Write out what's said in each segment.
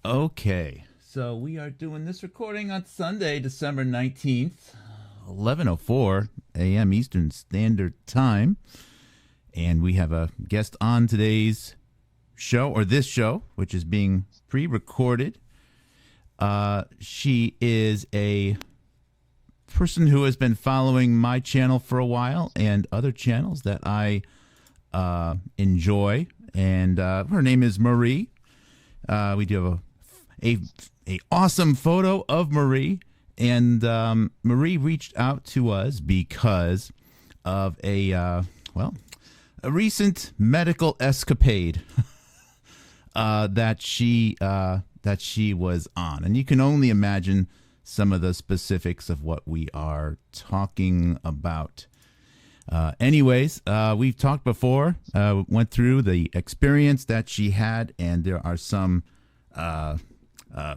Okay, so we are doing this recording on Sunday, December 19th, 11:04 a.m. Eastern Standard Time. And we have a guest on today's show, or this show, which is being pre recorded. She is a person who has been following my channel for a while and other channels that I enjoy. And her name is Marie. We do have a awesome photo of Marie, and Marie reached out to us because of a recent medical escapade that she was on, and you can only imagine some of the specifics of what we are talking about. Anyways, we've talked before, went through the experience that she had, and there are some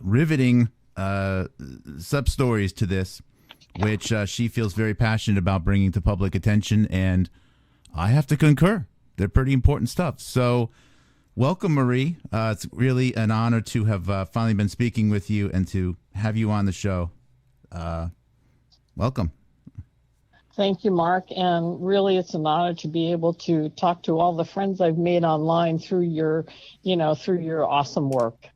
riveting sub-stories to this, which she feels very passionate about bringing to public attention, and I have to concur. They're pretty important stuff. So welcome, Marie. It's really an honor to have finally been speaking with you and to have you on the show. Welcome. Thank you, Mark. And really, it's an honor to be able to talk to all the friends I've made online through your awesome work.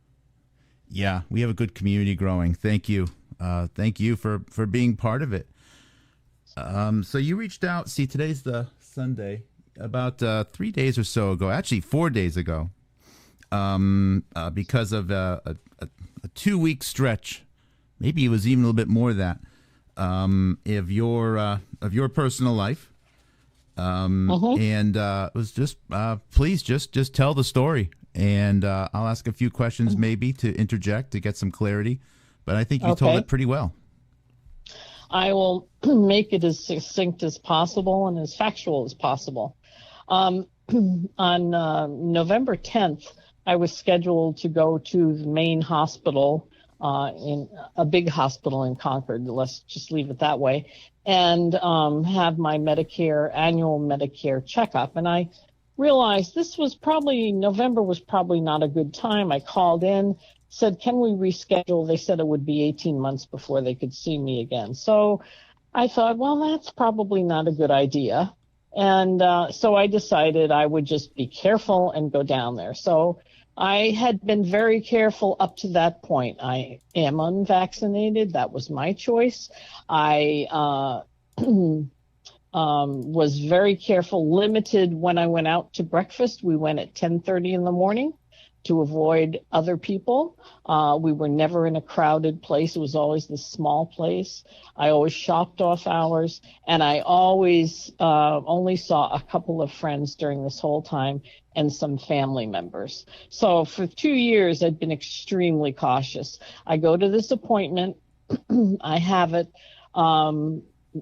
Yeah, we have a good community growing. Thank you. Thank you for being part of it. So you reached out. See, today's the Sunday. About 3 days or so ago, actually 4 days ago, because of a 2-week stretch, maybe it was even a little bit more of that, of your personal life, and it was just please just tell the story, and I'll ask a few questions maybe to interject to get some clarity, but I think you told it pretty well. I will make it as succinct as possible and as factual as possible. On November 10th, I was scheduled to go to the main hospital, in a big hospital in Concord, let's just leave it that way, and have my annual Medicare checkup. And I realized November was probably not a good time. I called in, said, can we reschedule? They said it would be 18 months before they could see me again. So I thought, well, that's probably not a good idea. And so I decided I would just be careful and go down there. So I had been very careful up to that point. I am unvaccinated. That was my choice. I was very careful, limited when I went out to breakfast. We went at 10:30 in the morning to avoid other people. We were never in a crowded place. It was always this small place. I always shopped off hours, and I always only saw a couple of friends during this whole time and some family members. So for 2 years, I'd been extremely cautious. I go to this appointment. I have it.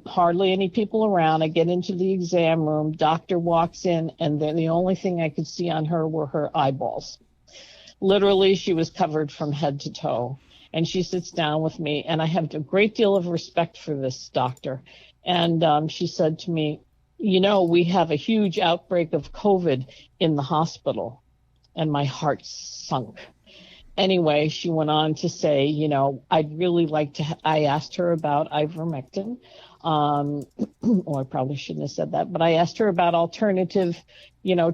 Hardly any people around. I get into the exam room. Doctor walks in, and then the only thing I could see on her were her eyeballs. Literally, she was covered from head to toe. And she sits down with me, and I have a great deal of respect for this doctor. And she said to me, we have a huge outbreak of COVID in the hospital. And my heart sunk. Anyway, she went on to say, I'd really like to, I asked her about ivermectin. Or I probably shouldn't have said that, but I asked her about alternative,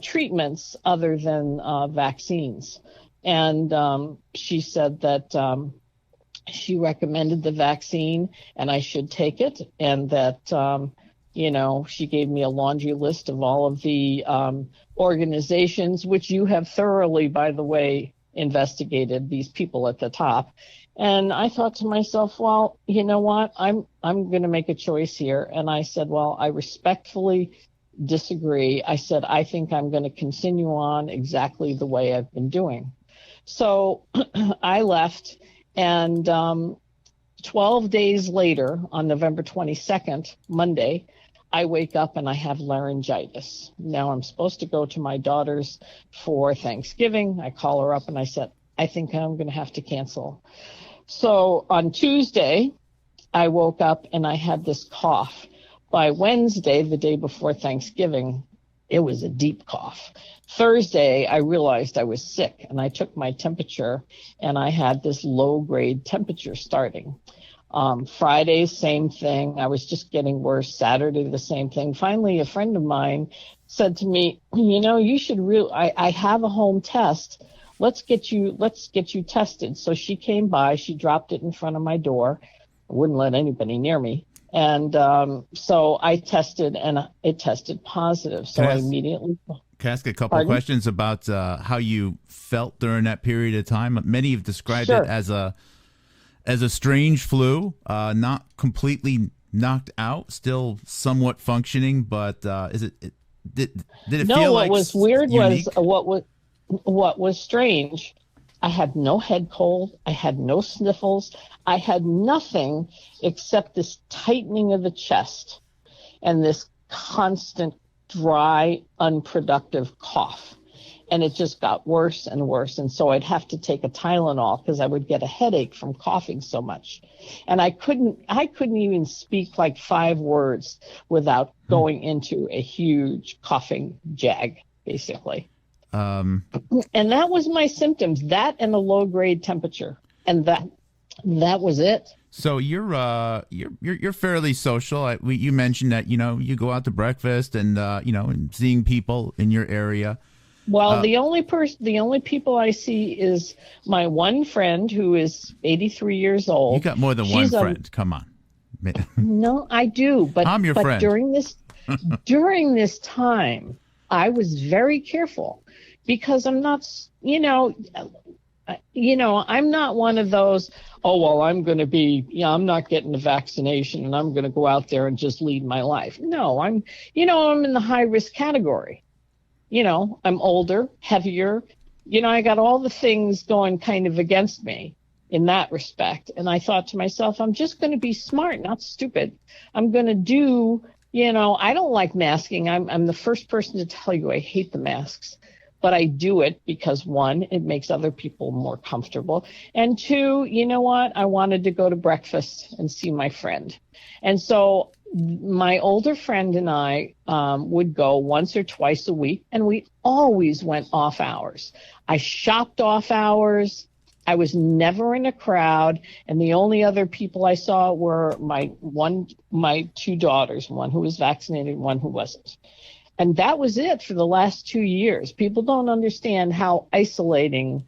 treatments other than vaccines. And she said that she recommended the vaccine and I should take it, and that, she gave me a laundry list of all of the organizations, which you have thoroughly, by the way, investigated, these people at the top. And I thought to myself, well, you know what, I'm going to make a choice here. And I said, well, I respectfully disagree. I said, I think I'm going to continue on exactly the way I've been doing. So I left, and 12 days later, on November 22nd, Monday, I wake up and I have laryngitis. Now I'm supposed to go to my daughter's for Thanksgiving. I call her up and I said, I think I'm going to have to cancel. So on Tuesday, I woke up and I had this cough. By Wednesday, the day before Thanksgiving, It was a deep cough. Thursday, I realized I was sick, and I took my temperature, and I had this low-grade temperature starting. Friday, same thing. I was just getting worse. Saturday, the same thing. Finally, a friend of mine said to me, you should I have a home test. Let's get you tested. So she came by, she dropped it in front of my door. I wouldn't let anybody near me. And so I tested, and it tested positive. So I immediately... Can I ask a couple of questions about how you felt during that period of time? Many have described it as a strange flu, not completely knocked out, still somewhat functioning, but did it feel like what was weird unique? was what was strange. I had no head cold. I had no sniffles. I had nothing except this tightening of the chest and this constant dry, unproductive cough. And it just got worse and worse. And so I'd have to take a Tylenol because I would get a headache from coughing so much. And I couldn't even speak like 5 words without going into a huge coughing jag, basically. And that was my symptoms, that and a low grade temperature. And that was it. So you're fairly social. You mentioned that you go out to breakfast and and seeing people in your area. Well, the only people I see is my one friend who is 83 years old. You got more than one friend. Come on. No, I do. But I'm your friend. During this time, I was very careful because I'm not, I'm not one of those, I'm not getting the vaccination and I'm going to go out there and just lead my life. No, I'm in the high risk category. I'm older, heavier. I got all the things going kind of against me in that respect. And I thought to myself, I'm just going to be smart, not stupid. I'm going to do, I don't like masking. I'm the first person to tell you I hate the masks. But I do it because, 1, it makes other people more comfortable. And 2, you know what? I wanted to go to breakfast and see my friend. And so my older friend and I would go once or twice a week, and we always went off hours. I shopped off hours. I was never in a crowd, and the only other people I saw were my 2 daughters, one who was vaccinated, one who wasn't. And that was it for the last 2 years. People don't understand how isolating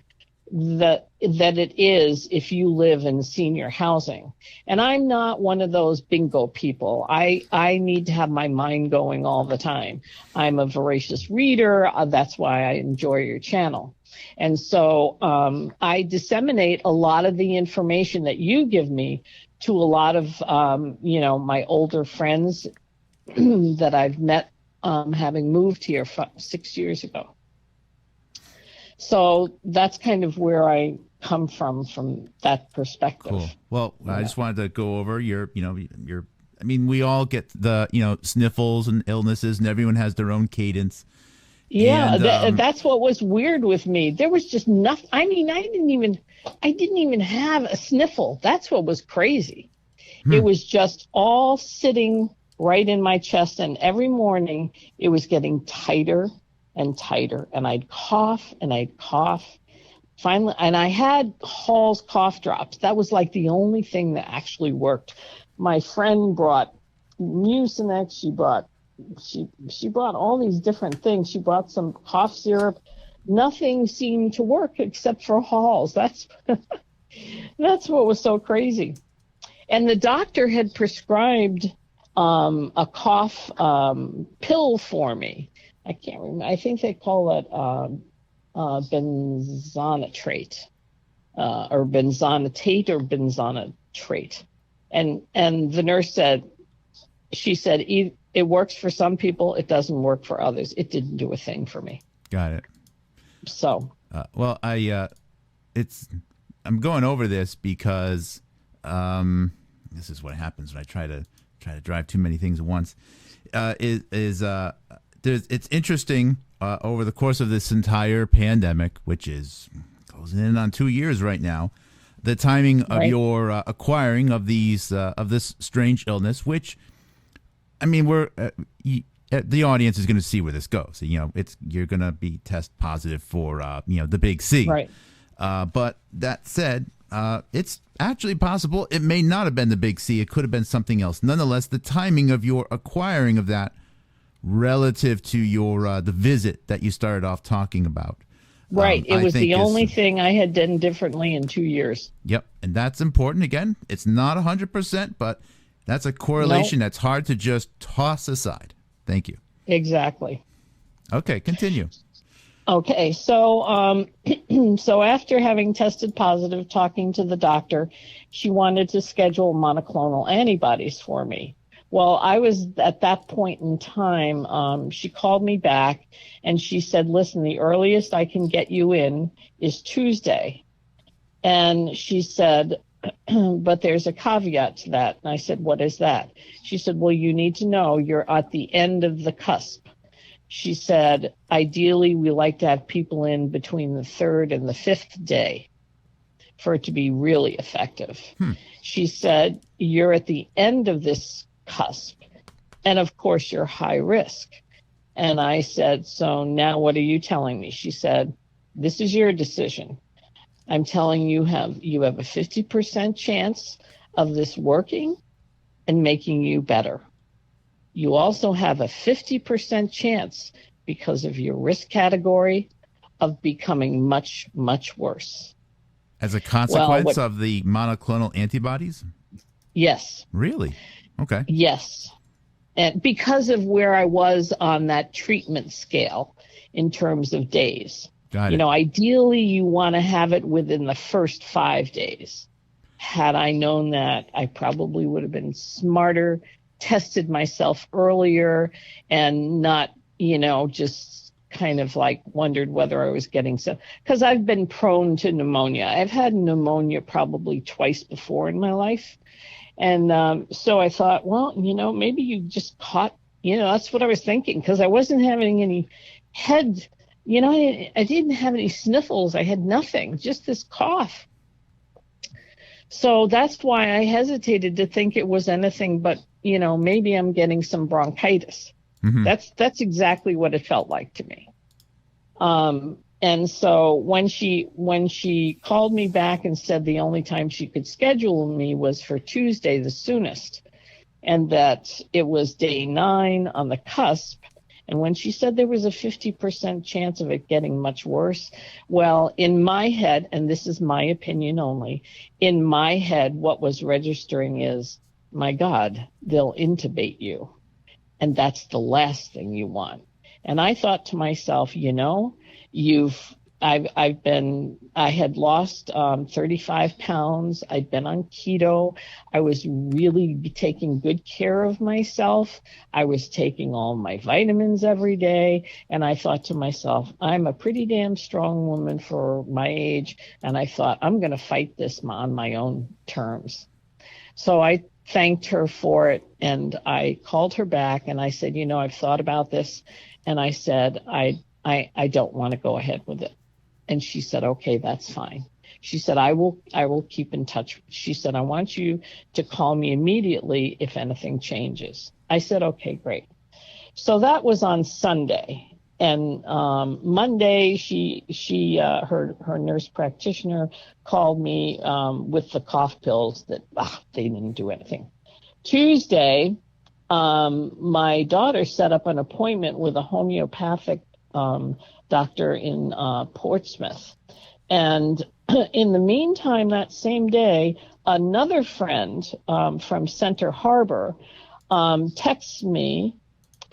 that it is if you live in senior housing. And I'm not one of those bingo people. I need to have my mind going all the time. I'm a voracious reader. That's why I enjoy your channel. And so I disseminate a lot of the information that you give me to a lot of, my older friends that I've met having moved here 6 years ago. So that's kind of where I come from that perspective. Cool. Well, I just wanted to go over we all get the, sniffles and illnesses, and everyone has their own cadence. Yeah, and, that's what was weird with me. There was just nothing. I mean, I didn't even have a sniffle. That's what was crazy. It was just all sitting right in my chest, and every morning it was getting tighter and tighter, and I'd cough and I'd cough. Finally, and I had Hall's cough drops. That was like the only thing that actually worked. My friend brought Mucinex. She brought all these different things. She brought some cough syrup. Nothing seemed to work except for Hall's. That's what was so crazy. And the doctor had prescribed a cough pill for me. I can't remember. I think they call it benzonatate or benzonatate or benzonatrate. And the nurse said, it works for some people. It doesn't work for others. It didn't do a thing for me. Got it. So. Well, I'm going over this because this is what happens when I try to drive too many things at once. It's interesting over the course of this entire pandemic, which is closing in on 2 years right now, the timing of your acquiring of this strange illness, which, I mean, the audience is going to see where this goes. You're going to be test positive for the big C. Right. But that said, it's actually possible it may not have been the big C. It could have been something else. Nonetheless, the timing of your acquiring of that relative to your the visit that you started off talking about. Right. It was the only is, thing I had done differently in 2 years. Yep. And that's important. Again, it's not 100%, but that's a correlation that's hard to just toss aside. Thank you. Exactly. Okay, continue. Okay, so so after having tested positive, talking to the doctor, she wanted to schedule monoclonal antibodies for me. Well, I was at that point in time, she called me back and she said, listen, the earliest I can get you in is Tuesday. And she said, but there's a caveat to that. And I said, what is that? She said, well, you need to know you're at the end of the cusp. She said, ideally, we like to have people in between the third and the fifth day for it to be really effective. She said, you're at the end of this cusp. And of course, you're high risk. And I said, so now what are you telling me? She said, this is your decision. I'm telling you have a 50% chance of this working and making you better. You also have a 50% chance because of your risk category of becoming much, much worse. As a consequence of the monoclonal antibodies? Yes. Really? Okay. Yes. And because of where I was on that treatment scale in terms of days. Got it. Ideally, you want to have it within the first 5 days. Had I known that, I probably would have been smarter, tested myself earlier, and not, just kind of like wondered whether I was getting some. Because I've been prone to pneumonia. I've had pneumonia probably twice before in my life. And so I thought, well, maybe you just caught, that's what I was thinking, because I wasn't having any head. I didn't have any sniffles. I had nothing, just this cough. So that's why I hesitated to think it was anything but, maybe I'm getting some bronchitis. Mm-hmm. That's exactly what it felt like to me. And so when she called me back and said the only time she could schedule me was for Tuesday, the soonest, and that it was day 9 on the cusp. And when she said there was a 50% chance of it getting much worse, well, in my head, and this is my opinion only, in my head, what was registering is, my God, they'll intubate you. And that's the last thing you want. And I thought to myself, I had lost 35 pounds. I'd been on keto. I was really taking good care of myself. I was taking all my vitamins every day. And I thought to myself, I'm a pretty damn strong woman for my age. And I thought, I'm going to fight this on my own terms. So I thanked her for it. And I called her back and I said, I've thought about this. And I said, I don't want to go ahead with it. And she said, okay, that's fine. She said, I will keep in touch. She said, I want you to call me immediately if anything changes. I said, okay, great. So that was on Sunday. And Monday, her nurse practitioner called me with the cough pills that they didn't do anything. Tuesday, my daughter set up an appointment with a homeopathic doctor in Portsmouth. And in the meantime, that same day, another friend from Center Harbor texts me,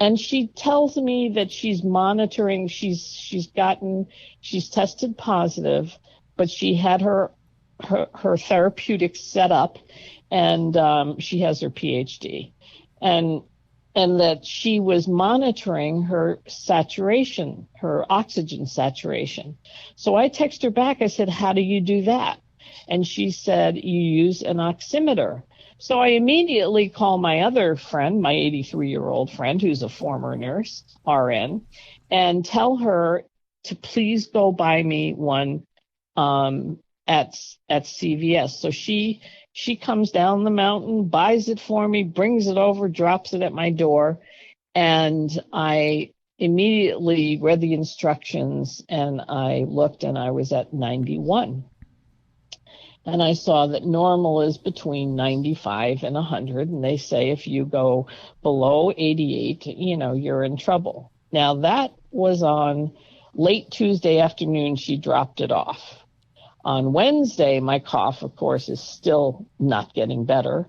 and she tells me that she's monitoring. She's tested positive, but she had her therapeutics set up, and she has her PhD, and that she was monitoring her saturation, her oxygen saturation. So I text her back. I said, how do you do that? And she said, you use an oximeter. So I immediately call my other friend, my 83-year-old friend, who's a former nurse, RN, and tell her to please go buy me one at CVS. So she comes down the mountain, buys it for me, brings it over, drops it at my door. And I immediately read the instructions and I looked and I was at 91. And I saw that normal is between 95 and 100. And they say if you go below 88, you're in trouble. Now, that was on late Tuesday afternoon. She dropped it off. On Wednesday, my cough, of course, is still not getting better.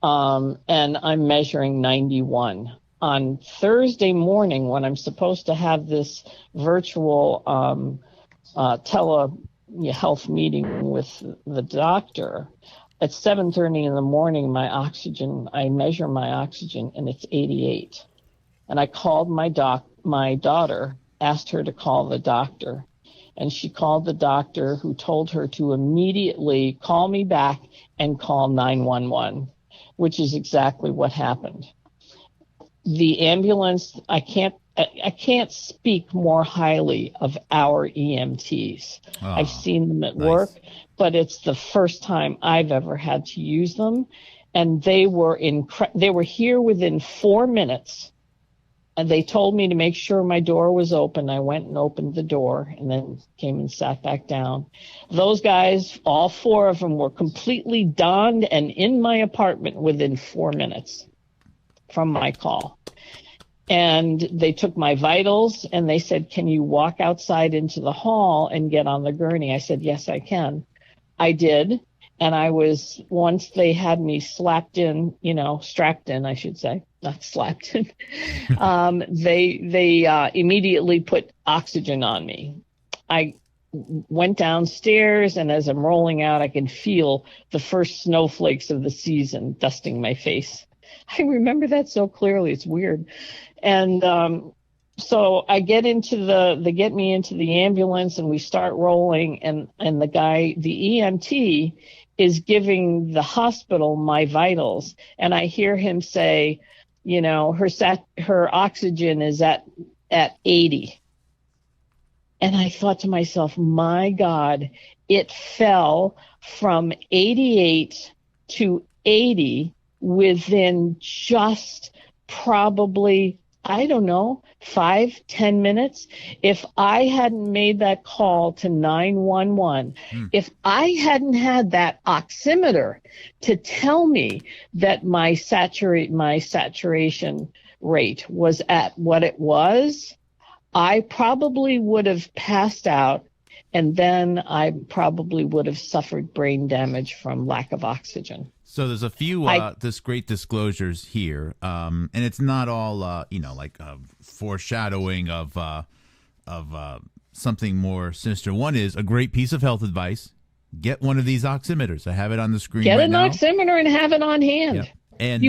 And I'm measuring 91. On Thursday morning, when I'm supposed to have this virtual telehealth meeting with the doctor, at 7:30 in the morning, I measure my oxygen, and it's 88. And I called my daughter, asked her to call the doctor. And she called the doctor, who told her to immediately call me back and call 911, which is exactly what happened. The ambulance, I can't speak more highly of our EMTs. Oh, I've seen them at nice. work, but it's the first time I've ever had to use them. And they were here within 4 minutes. And they told me to make sure my door was open. I went and opened the door and then came and sat back down. Those guys, all 4 of them, were completely donned and in my apartment within 4 minutes from my call. And they took my vitals and they said, "Can you walk outside into the hall and get on the gurney?" I said, "Yes, I can." I did. And once they had me strapped in, I should say, not slapped in, they immediately put oxygen on me. I went downstairs, and as I'm rolling out, I can feel the first snowflakes of the season dusting my face. I remember that so clearly. It's weird. And so I get they get me into the ambulance, and we start rolling, and the EMT is giving the hospital my vitals, and I hear him say, her oxygen is at 80. And I thought to myself, my God, it fell from 88 to 80 within just probably, I don't know, 5-10 minutes. If I hadn't made that call to 911, if I hadn't had that oximeter to tell me that my saturation rate was at what it was, I probably would have passed out, and then I probably would have suffered brain damage from lack of oxygen. So there's a few great disclosures here, and it's not all foreshadowing of something more sinister. One is a great piece of health advice: get one of these oximeters. I have it on the screen. Get right an now. oximeter and have it on hand. Yep. And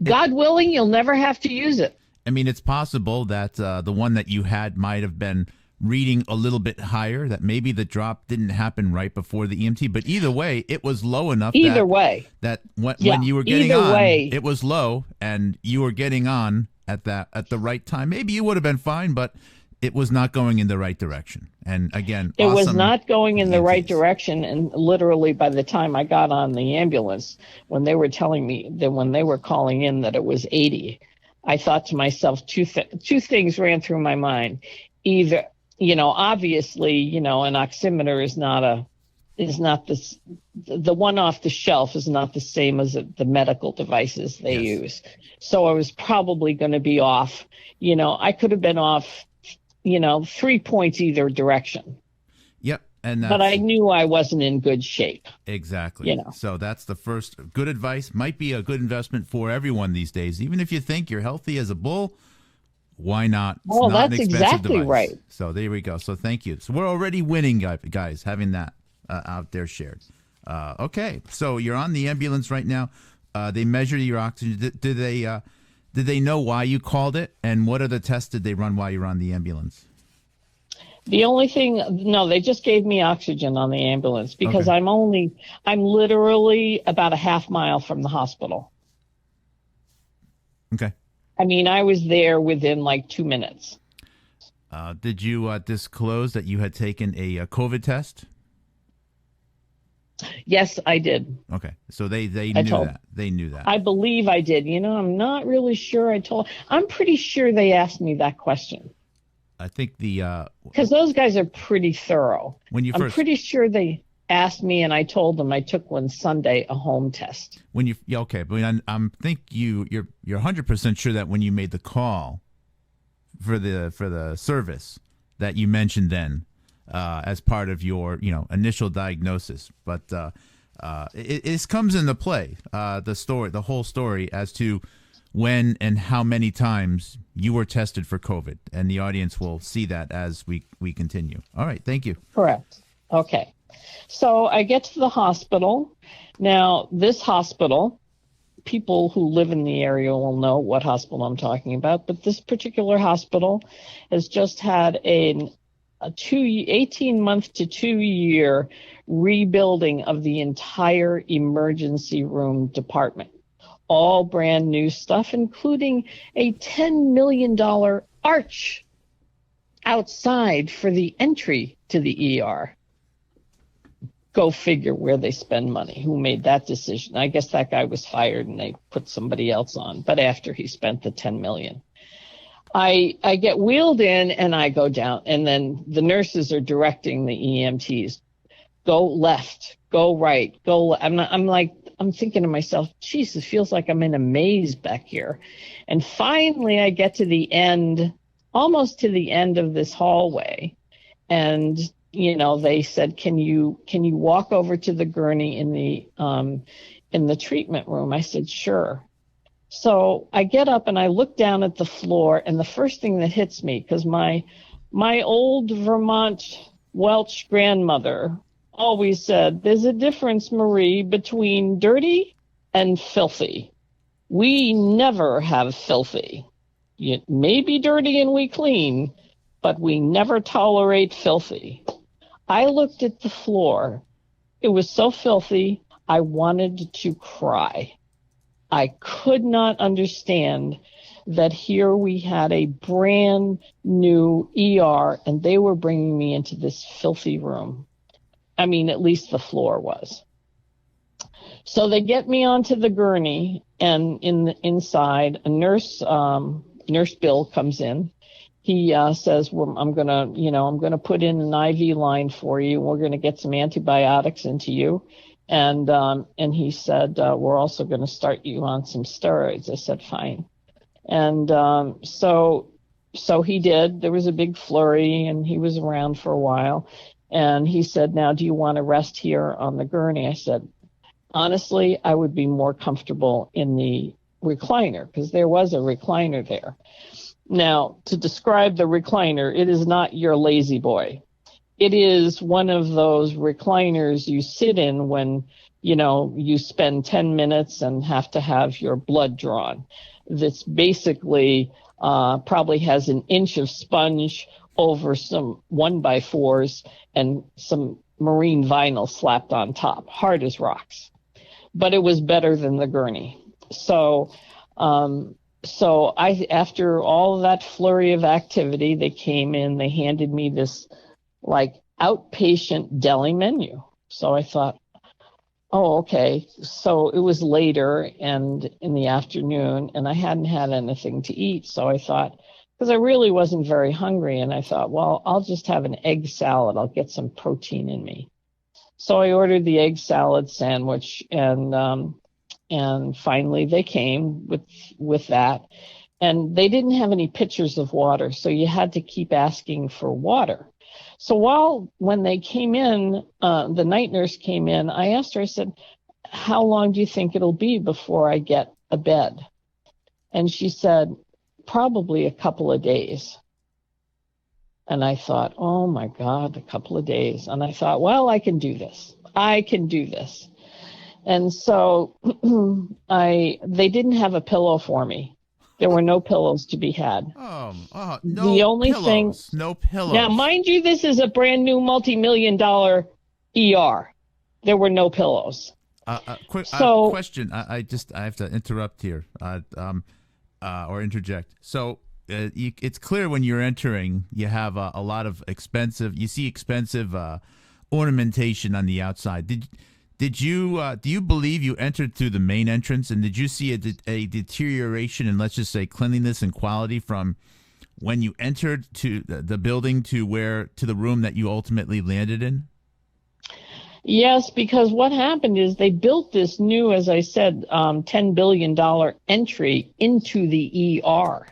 God willing, you'll never have to use it. I mean, it's possible that the one that you had might have been reading a little bit higher, that maybe the drop didn't happen right before the EMT, but either way, it was low enough that when you were getting on, it was low, and you were getting on at the right time. Maybe you would have been fine, but it was not going in the right direction. And again, it was not going in the right direction. And literally, by the time I got on the ambulance, when they were telling me that when they were calling in that it was 80, I thought to myself, two things ran through my mind. Either, obviously, an oximeter the one off the shelf is not the same as the medical devices they use. So I was probably going to be off. I could have been off, 3 points either direction. Yep. But I knew I wasn't in good shape. Exactly. So that's the first good advice. Might be a good investment for everyone these days. Even if you think you're healthy as a bull, why not? It's not that's an expensive exactly device. right. So there we go. So thank you. So we're already winning, guys, having that out there shared. Okay. So you're on the ambulance right now. They measure your oxygen. Did they know why you called it? And what other tests did they run while you were on the ambulance? The only thing, no, they just gave me oxygen on the ambulance because I'm literally about a half mile from the hospital. Okay. I mean, I was there within like 2 minutes. Did you disclose that you had taken a COVID test? Yes, I did. Okay, so they I knew told. that. They knew that. I believe I did. I'm not really sure. I'm pretty sure they asked me that question I think the because those guys are pretty thorough. when you I'm first pretty sure they asked me, and I told them I took one Sunday, a home test. when you yeah, okay, but I'm think you're 100% sure that when you made the call for the service that you mentioned then as part of your initial diagnosis, but it comes into play the whole story as to when and how many times you were tested for COVID, and the audience will see that as we continue. All right, thank you. Correct. Okay. So I get to the hospital. Now, this hospital, people who live in the area will know what hospital I'm talking about, but this particular hospital has just had a 18-month to 2-year rebuilding of the entire emergency room department. All brand new stuff, including a $10 million arch outside for the entry to the ER. Go figure where they spend money. Who made that decision? I guess that guy was fired and they put somebody else on, but after he spent the 10 million. I get wheeled in and I go down, and then the nurses are directing the EMTs, go left, go right, go. I'm thinking to myself, geez, it feels like I'm in a maze back here. And finally I get to the end, almost to the end of this hallway, and they said, can you walk over to the gurney in the treatment room? I said, sure. So I get up and I look down at the floor, and the first thing that hits me, because my old Vermont Welsh grandmother always said, there's a difference, Marie, between dirty and filthy. We never have filthy. It may be dirty and we clean, but we never tolerate filthy. I looked at the floor. It was so filthy, I wanted to cry. I could not understand that here we had a brand new ER and they were bringing me into this filthy room. I mean, at least the floor was. So they get me onto the gurney, and inside, a nurse, Nurse Bill, comes in. He says, well, I'm gonna put in an IV line for you. We're gonna get some antibiotics into you. And he said, we're also going to start you on some steroids. I said, fine. And so he did. There was a big flurry, and he was around for a while. And he said, now, do you want to rest here on the gurney? I said, honestly, I would be more comfortable in the recliner, because there was a recliner there. Now, to describe the recliner, it is not your lazy boy. It is one of those recliners you sit in when, you spend 10 minutes and have to have your blood drawn. That's basically probably has an inch of sponge over some 1x4s and some marine vinyl slapped on top, hard as rocks. But it was better than the gurney. So after all of that flurry of activity, they came in, they handed me this outpatient deli menu. So I thought, oh, okay. So it was later and in the afternoon, and I hadn't had anything to eat. So I thought, because I really wasn't very hungry, and I thought, well, I'll just have an egg salad. I'll get some protein in me. So I ordered the egg salad sandwich, and finally they came with that. And they didn't have any pitchers of water, so you had to keep asking for water. So when they came in, the night nurse came in, I asked her, I said, how long do you think it'll be before I get a bed? And she said, probably a couple of days. And I thought, oh my God, a couple of days. And I thought, well, I can do this. And so they didn't have a pillow for me. There were no pillows to be had. No the only pillows. thing, No pillows. Now, mind you, this is a brand new multi-million-dollar ER. There were no pillows. Question. I have to interrupt here, or interject. So it's clear when you're entering, you have a lot of expensive ornamentation on the outside. Did you do you believe you entered through the main entrance, and did you see a deterioration in, let's just say, cleanliness and quality from when you entered to the building to the room that you ultimately landed in? Yes, because what happened is they built this new, as I said, $10 billion entry into the ER.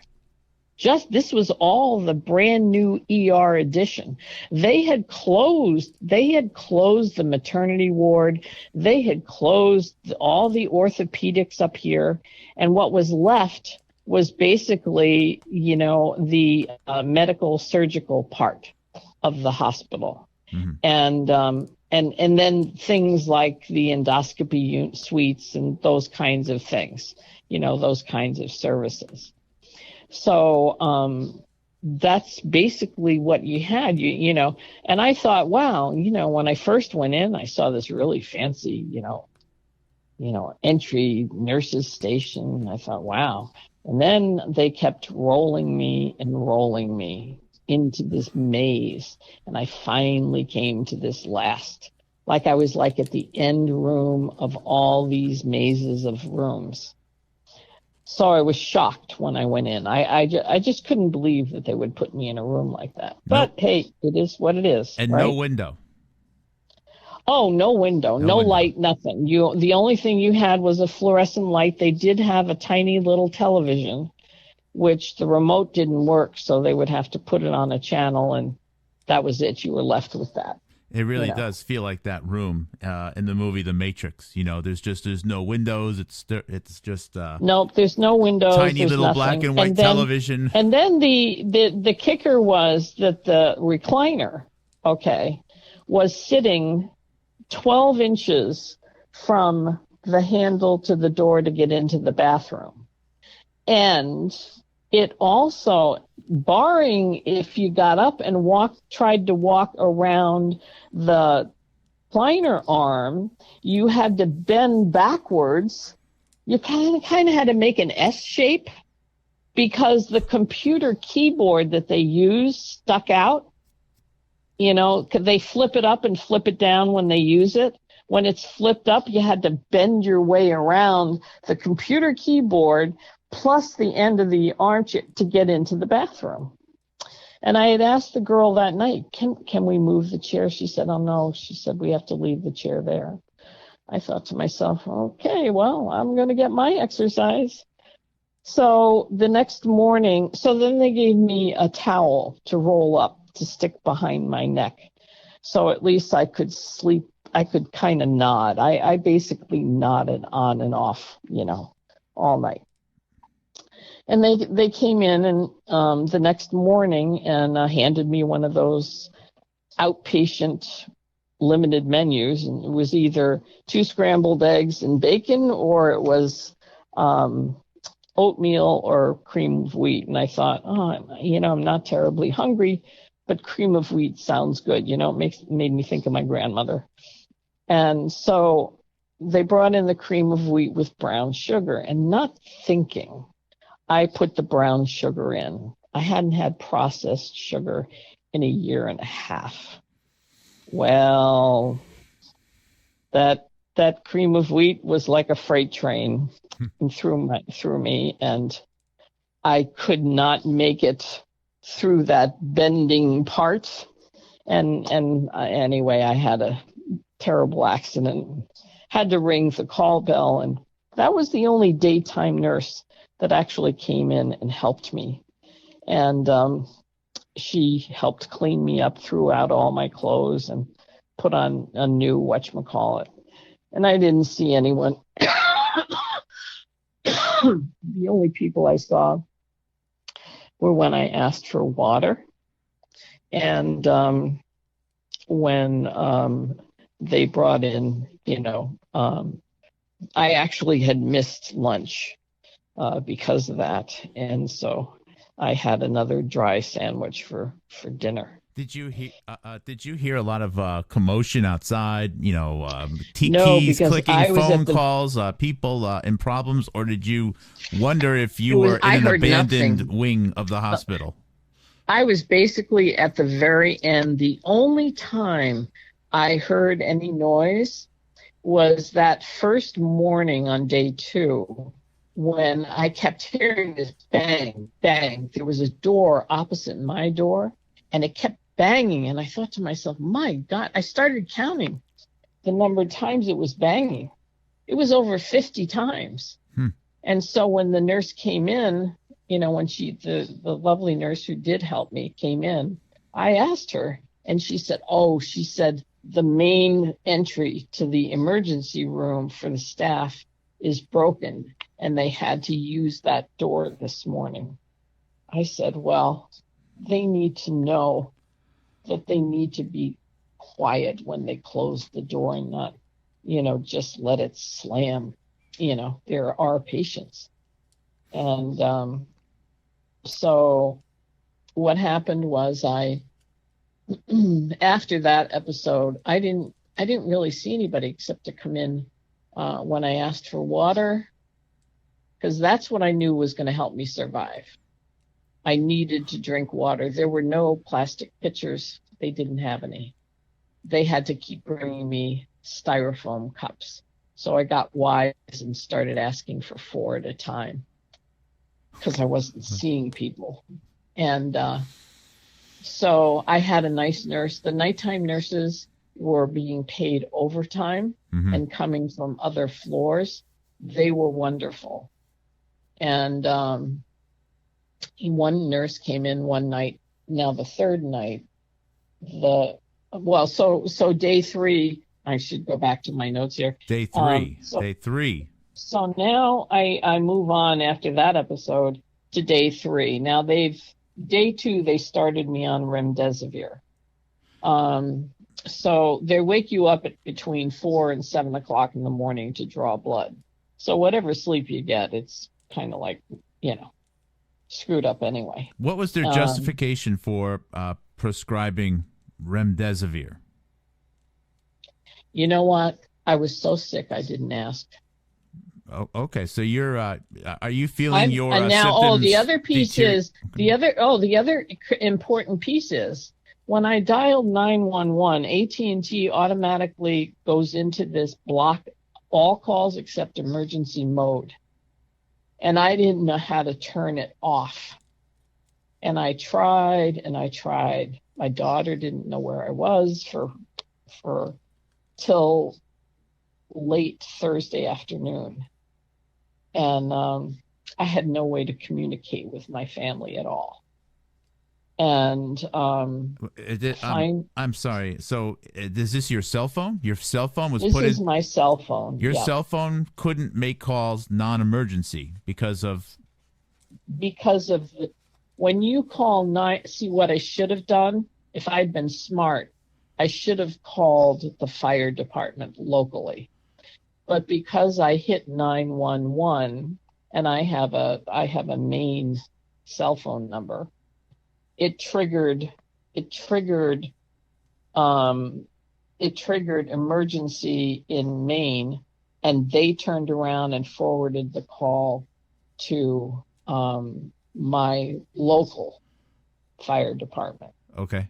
This was all the brand new ER addition. They had closed the maternity ward. They had closed all the orthopedics up here. And what was left was basically, the medical surgical part of the hospital. Mm-hmm. And then things like the endoscopy suites and those kinds of things, those kinds of services. So that's basically what you had, and I thought, wow, when I first went in, I saw this really fancy, entry nurses station. I thought, wow. And then they kept rolling me into this maze. And I finally came to this last, like I was like at the end room of all these mazes of rooms. So I was shocked when I went in. I just couldn't believe that they would put me in a room like that. But hey, it is what it is. And right? no window. Oh, no window, no light, nothing. The only thing you had was a fluorescent light. They did have a tiny little television, which the remote didn't work, so they would have to put it on a channel, and that was it. You were left with that. It really does feel like that room in the movie The Matrix. There's no windows. It's just nope. There's no windows. Tiny there's little nothing. black and white television. And then the kicker was that the recliner, was sitting 12 inches from the handle to the door to get into the bathroom, and it also, barring if you got up and tried to walk around the recliner arm, you had to bend backwards. You kind of had to make an S shape because the computer keyboard that they use stuck out. They flip it up and flip it down when they use it. When it's flipped up, you had to bend your way around the computer keyboard plus the end of the arm to get into the bathroom. And I had asked the girl that night, can we move the chair? She said, oh, no. She said, we have to leave the chair there. I thought to myself, okay, well, I'm going to get my exercise. So the next morning, then they gave me a towel to roll up to stick behind my neck. So at least I could sleep. I could kind of nod. I basically nodded on and off, all night. And they came in and the next morning and handed me one of those outpatient limited menus, and it was either 2 scrambled eggs and bacon, or it was oatmeal or cream of wheat. And I thought, I'm not terribly hungry, but cream of wheat sounds good. It made me think of my grandmother. And so they brought in the cream of wheat with brown sugar, and not thinking, I put the brown sugar in. I hadn't had processed sugar in a year and a half. Well, that cream of wheat was like a freight train through me, and I could not make it through that bending part. And anyway, I had a terrible accident, had to ring the call bell, and that was the only daytime nurse that actually came in and helped me. And she helped clean me up, threw out all my clothes, and put on a new whatchamacallit. And I didn't see anyone. The only people I saw were when I asked for water, and when they brought in, I actually had missed lunch because of that, and so I had another dry sandwich for dinner. Did you hear a lot of commotion outside? No, keys because clicking, phone calls, people in problems, or did you wonder if you were in an abandoned wing of the hospital? I was basically at the very end. The only time I heard any noise was that first morning on day 2 when I kept hearing this bang, bang. There was a door opposite my door, and it kept banging. And I thought to myself, my God, I started counting the number of times it was banging. It was over 50 times. Hmm. And so when the nurse came in, when the lovely nurse who did help me came in, I asked her, and she said, the main entry to the emergency room for the staff is broken, and they had to use that door this morning. I said, well, they need to know that they need to be quiet when they close the door and not, just let it slam. There are patients. And so what happened was after that episode, I didn't really see anybody except to come in when I asked for water, because that's what I knew was going to help me survive. I needed to drink water. There were no plastic pitchers. They didn't have any. They had to keep bringing me styrofoam cups. So I got wise and started asking for 4 at a time because I wasn't seeing people. And so I had a nice nurse. The nighttime nurses were being paid overtime and coming from other floors. They were wonderful. And one nurse came in one night. Now the third night, so day 3, I should go back to my notes here. Day 3. Day 3. So now I move on after that episode to day 3. Now day 2, they started me on remdesivir. So they wake you up at between 4 and 7 o'clock in the morning to draw blood. So whatever sleep you get, it's kind of like, screwed up anyway. What was their justification for prescribing remdesivir? You know what? I was so sick I didn't ask. Oh, okay. So you're are you feeling your and now symptoms the other piece is the other important piece is when I dialed 911, AT&T automatically goes into this block all calls except emergency mode. And I didn't know how to turn it off. And I tried and I tried. My daughter didn't know where I was for till late Thursday afternoon. And I had no way to communicate with my family at all. And I'm sorry. So is this your cell phone? Your cell phone was put in? This is my cell phone. Your cell phone couldn't make calls non-emergency because of when you call see what I should have done if I'd been smart, I should have called the fire department locally. But because I hit 911 and I have a main cell phone number, it triggered emergency in Maine, and they turned around and forwarded the call to my local fire department. Okay.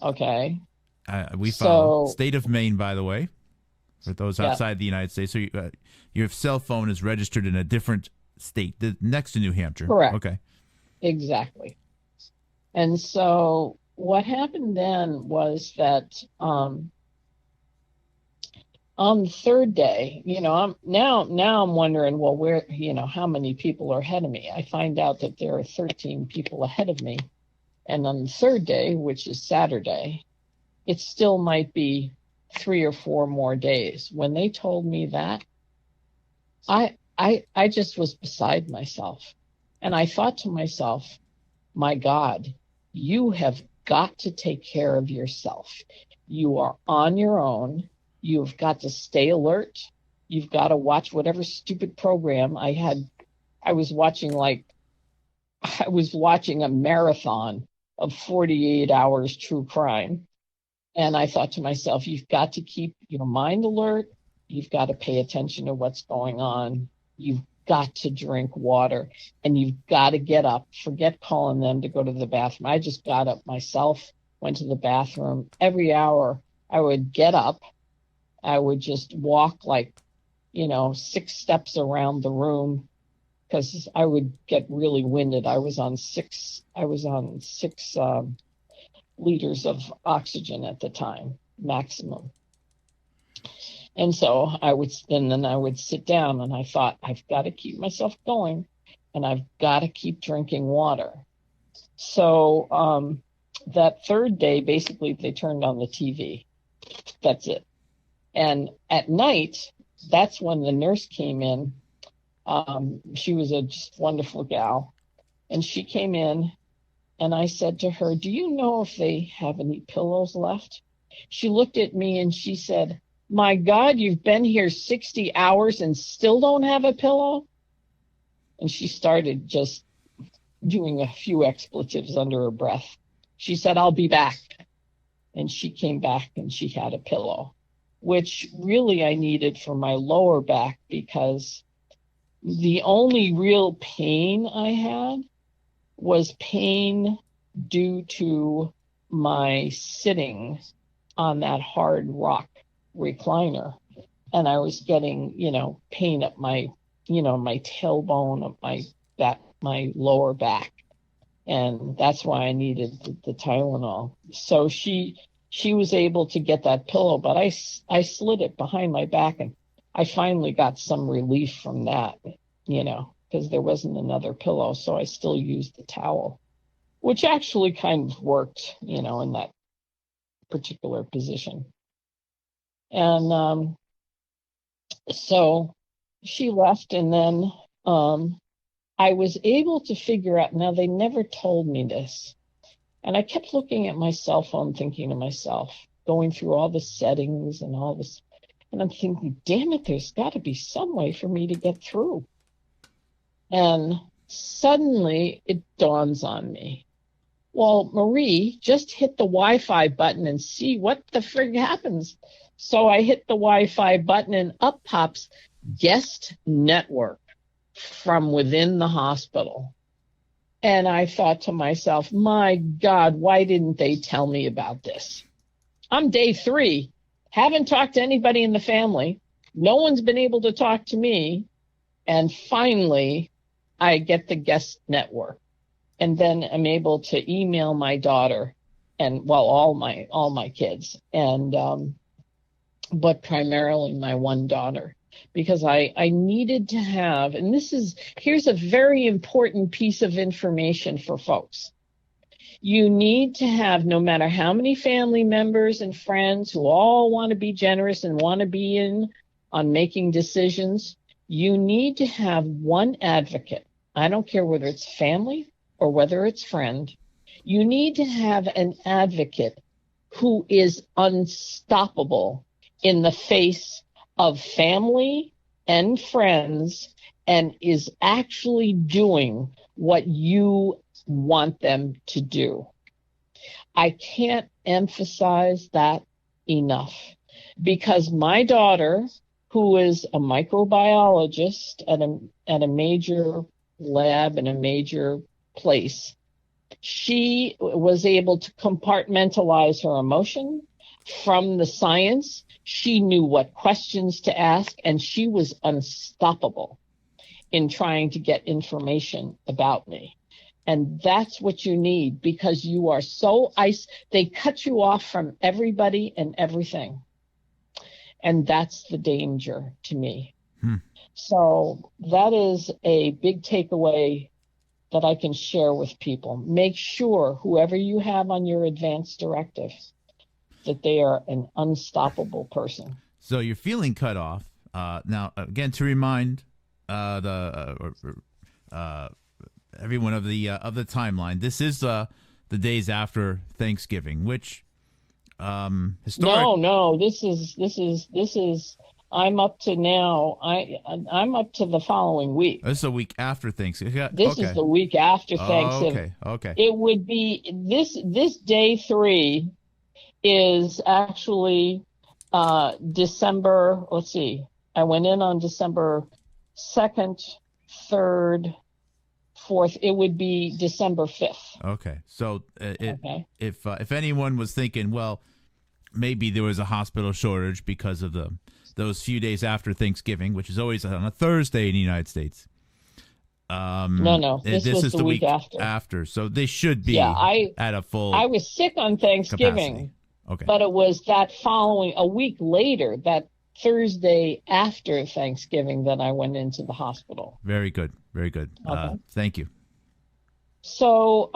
Okay. We follow. State of Maine, by the way, for those outside the United States. So your cell phone is registered in a different state, next to New Hampshire. Correct. Okay. Exactly. And so what happened then was that on the third day, I'm wondering, well, where, how many people are ahead of me? I find out that there are 13 people ahead of me. And on the third day, which is Saturday, it still might be 3 or 4 more days. When they told me that, I just was beside myself. And I thought to myself, my God, you have got to take care of yourself. You are on your own. You've got to stay alert. You've got to watch whatever stupid program I was watching a marathon of 48 hours true crime. And I thought to myself, you've got to keep your mind alert. You've got to pay attention to what's going on. You've got to drink water, and you've got to get up. Forget calling them to go to the bathroom. I just got up myself, went to the bathroom. Every hour I would get up I would just walk like, 6 steps around the room because I would get really winded. I was on six liters of oxygen at the time, maximum. And so then I would sit down and I thought, I've got to keep myself going and I've got to keep drinking water. So that third day, basically, they turned on the TV. That's it. And at night, that's when the nurse came in. She was a just wonderful gal. And she came in and I said to her, do you know if they have any pillows left? She looked at me and she said, my God, you've been here 60 hours and still don't have a pillow? And she started just doing a few expletives under her breath. She said, I'll be back. And she came back and she had a pillow, which really I needed for my lower back because the only real pain I had was pain due to my sitting on that hard rock recliner. And I was getting, pain up my, my tailbone, up my lower back. And that's why I needed the Tylenol. So she was able to get that pillow, but I slid it behind my back and I finally got some relief from that, because there wasn't another pillow. So I still used the towel, which actually kind of worked, in that particular position. And so she left, and then I was able to figure out, now they never told me this, and I kept looking at my cell phone thinking to myself, going through all the settings and all this, and I'm thinking, damn it, there's got to be some way for me to get through. And suddenly it dawns on me, well, Marie, just hit the Wi-Fi button and see what the frig happens. So I hit the Wi-Fi button and up pops guest network from within the hospital. And I thought to myself, my God, why didn't they tell me about this? I'm day 3, haven't talked to anybody in the family. No one's been able to talk to me. And finally, I get the guest network. And then I'm able to email my daughter and, well, all my kids, and but primarily my one daughter, because I needed to have, and here's a very important piece of information for folks. You need to have, no matter how many family members and friends who all want to be generous and want to be in on making decisions, you need to have one advocate. I don't care whether it's family or whether it's friend. You need to have an advocate who is unstoppable in the face of family and friends and is actually doing what you want them to do. I can't emphasize that enough, because my daughter, who is a microbiologist at a major lab in a major place, she was able to compartmentalize her emotion from the science. She knew what questions to ask, and she was unstoppable in trying to get information about me. And that's what you need, because you are so they cut you off from everybody and everything. And that's the danger to me. So that is a big takeaway that I can share with people. Make sure whoever you have on your advance directive, that they are an unstoppable person. So you're feeling cut off. Now, again, to remind everyone of the timeline, this is the days after Thanksgiving, which No, this is. I'm up to now. I'm up to the following week. This is a week after Thanksgiving. This is the week after Thanksgiving. Okay. It would be this day 3 is actually December. Let's see. I went in on December 2nd, 3rd, 4th. It would be December 5th. Okay. So if anyone was thinking, well, maybe there was a hospital shortage because of those few days after Thanksgiving, which is always on a Thursday in the United States. No, this was is the week after. After, so they should be Yeah, at a full. I was sick on Thanksgiving, capacity. Okay, but it was that following a week later, that Thursday after Thanksgiving, that I went into the hospital. very good, very good. Okay. Thank you. So,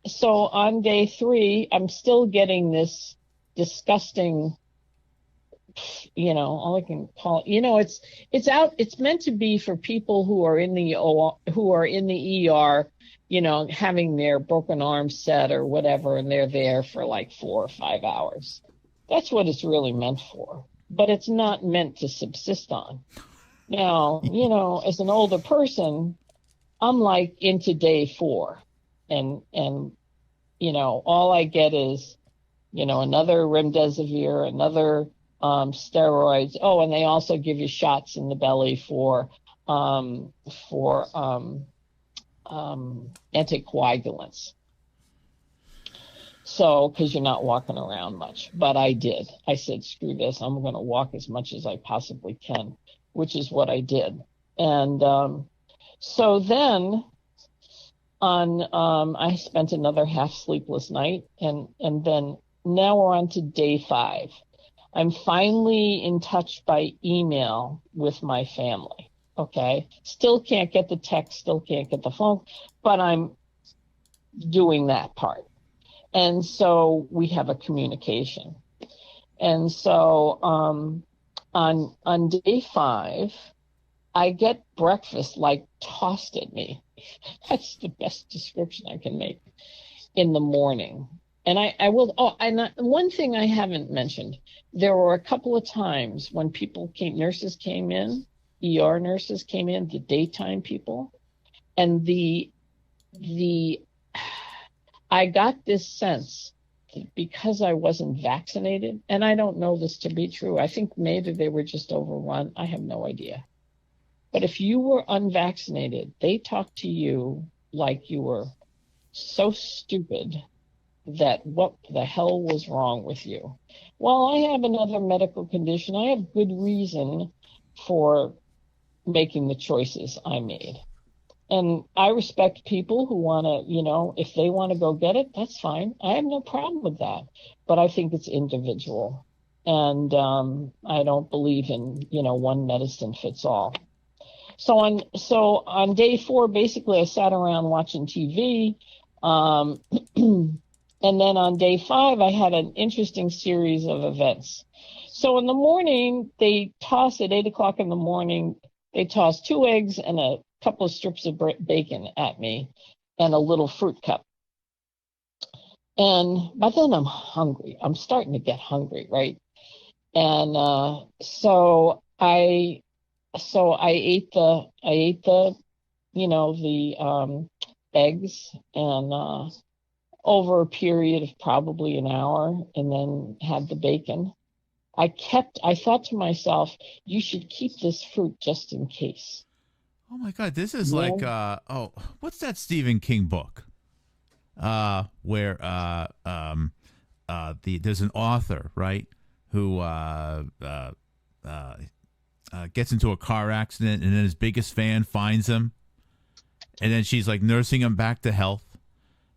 so on day 3, I'm still getting this disgusting, all I can call it, it's meant to be for people who are in the ER, having their broken arm set or whatever, and they're there for like 4 or 5 hours. That's what it's really meant for, but it's not meant to subsist on. Now, as an older person, I'm like into day 4, and all I get is, another remdesivir, another steroids. Oh, and they also give you shots in the belly for anticoagulants. So, because you're not walking around much, but I did. I said, screw this. I'm going to walk as much as I possibly can, which is what I did. And so then I spent another half sleepless night, and then now we're on to day 5. I'm finally in touch by email with my family. Okay. Still can't get the text, still can't get the phone, but I'm doing that part. And so we have a communication. And so on day 5, I get breakfast like tossed at me. That's the best description I can make, in the morning. And I will, one thing I haven't mentioned, there were a couple of times when nurses came in, ER nurses came in, the daytime people, and I got this sense that because I wasn't vaccinated, and I don't know this to be true, I think maybe they were just overrun, I have no idea. But if you were unvaccinated, they talked to you like you were so stupid that what the hell was wrong with you? Well, I have another medical condition. I have good reason for making the choices I made. And I respect people who want to, if they want to go get it, that's fine. I have no problem with that. But I think it's individual. And I don't believe in, one medicine fits all. So on day 4, basically I sat around watching TV. And then on day 5, I had an interesting series of events. So in the morning, they toss at 8 o'clock in the morning, they toss 2 eggs and a couple of strips of bacon at me and a little fruit cup. And by then I'm hungry. I'm starting to get hungry, right? And so I ate the eggs, and over a period of probably an hour, and then had the bacon. I thought to myself, you should keep this fruit just in case. Oh my God, this is like what's that Stephen King book? Where there's an author, right, who gets into a car accident, and then his biggest fan finds him, and then she's like nursing him back to health.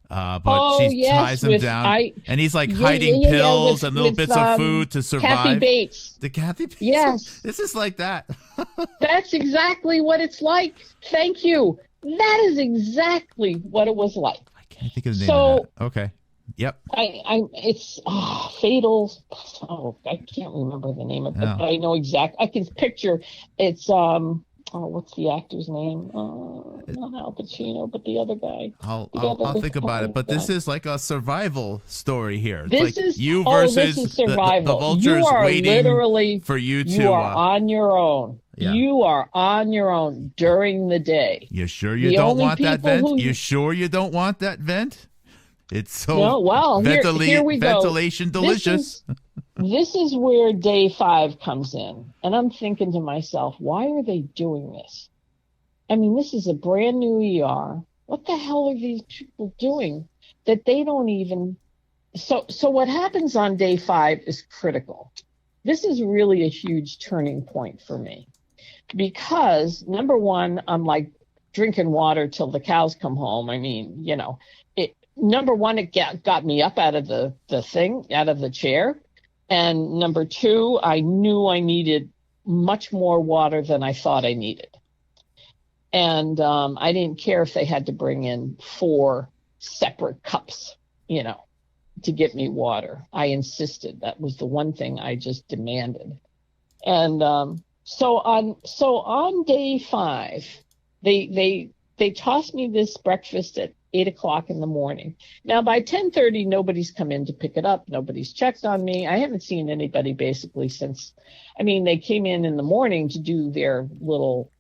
But she ties him down, and he's like hiding pills and little bits of food to survive. Kathy Bates. The Kathy Bates. Yes. This is like that. That's exactly what it's like. Thank you. That is exactly what it was like. I can't think of the name of that. Okay. Yep. It's Fatal. Oh, I can't remember the name of it, but I know exactly. I can picture. It's what's the actor's name? Not Al Pacino, but the other guy. I'll think about it. But this is like a survival story here. It's this like is you versus this is survival. The vultures you are waiting literally for you to. You are on your own. Yeah. You are on your own during the day. You sure you don't want that vent? You sure you don't want that vent? It's so here we go. Ventilation delicious. This is where day 5 comes in. And I'm thinking to myself, why are they doing this? I mean, this is a brand new ER. What the hell are these people doing that they don't even So what happens on day 5 is critical. This is really a huge turning point for me because number one, I'm like drinking water till the cows come home. I mean, number one, it got me up out of out of the chair. And number two, I knew I needed much more water than I thought I needed. And I didn't care if they had to bring in 4 separate cups, to get me water. I insisted. That was the one thing I just demanded. And so on day 5, they tossed me this breakfast at 8:00 in the morning. Now by 10:30, nobody's come in to pick it up. Nobody's checked on me. I haven't seen anybody basically since. I mean, they came in the morning to do their little,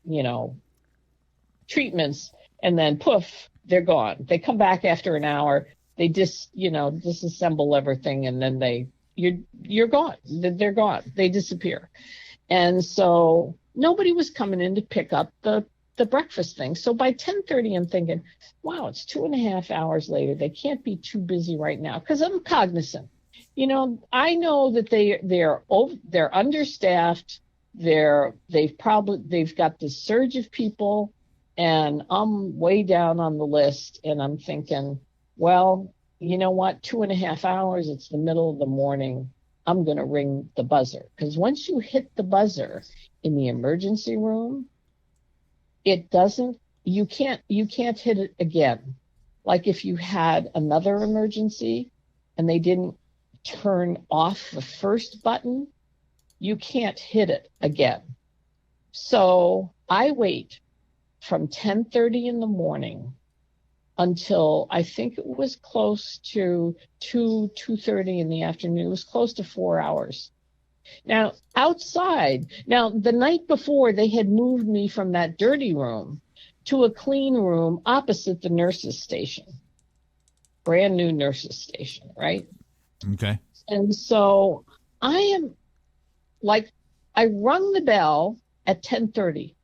treatments, and then poof, they're gone. They come back after an hour. They just, disassemble everything, and then you're gone. They're gone. They disappear. And so nobody was coming in to pick up the breakfast thing. So by 10:30, I'm thinking, wow, it's 2.5 hours later. They can't be too busy right now, because I'm cognizant. I know that they're understaffed. They've got this surge of people, and I'm way down on the list. And I'm thinking, well, you know what? 2.5 hours. It's the middle of the morning. I'm going to ring the buzzer, because once you hit the buzzer in the emergency room, you can't hit it again. Like if you had another emergency and they didn't turn off the first button, you can't hit it again. So I wait from 10:30 in the morning until I think it was close to 2:30 in the afternoon. It was close to 4 hours. Now, the night before, they had moved me from that dirty room to a clean room opposite the nurses' station. Brand new nurses' station, right? Okay. And so I rung the bell at 10:30.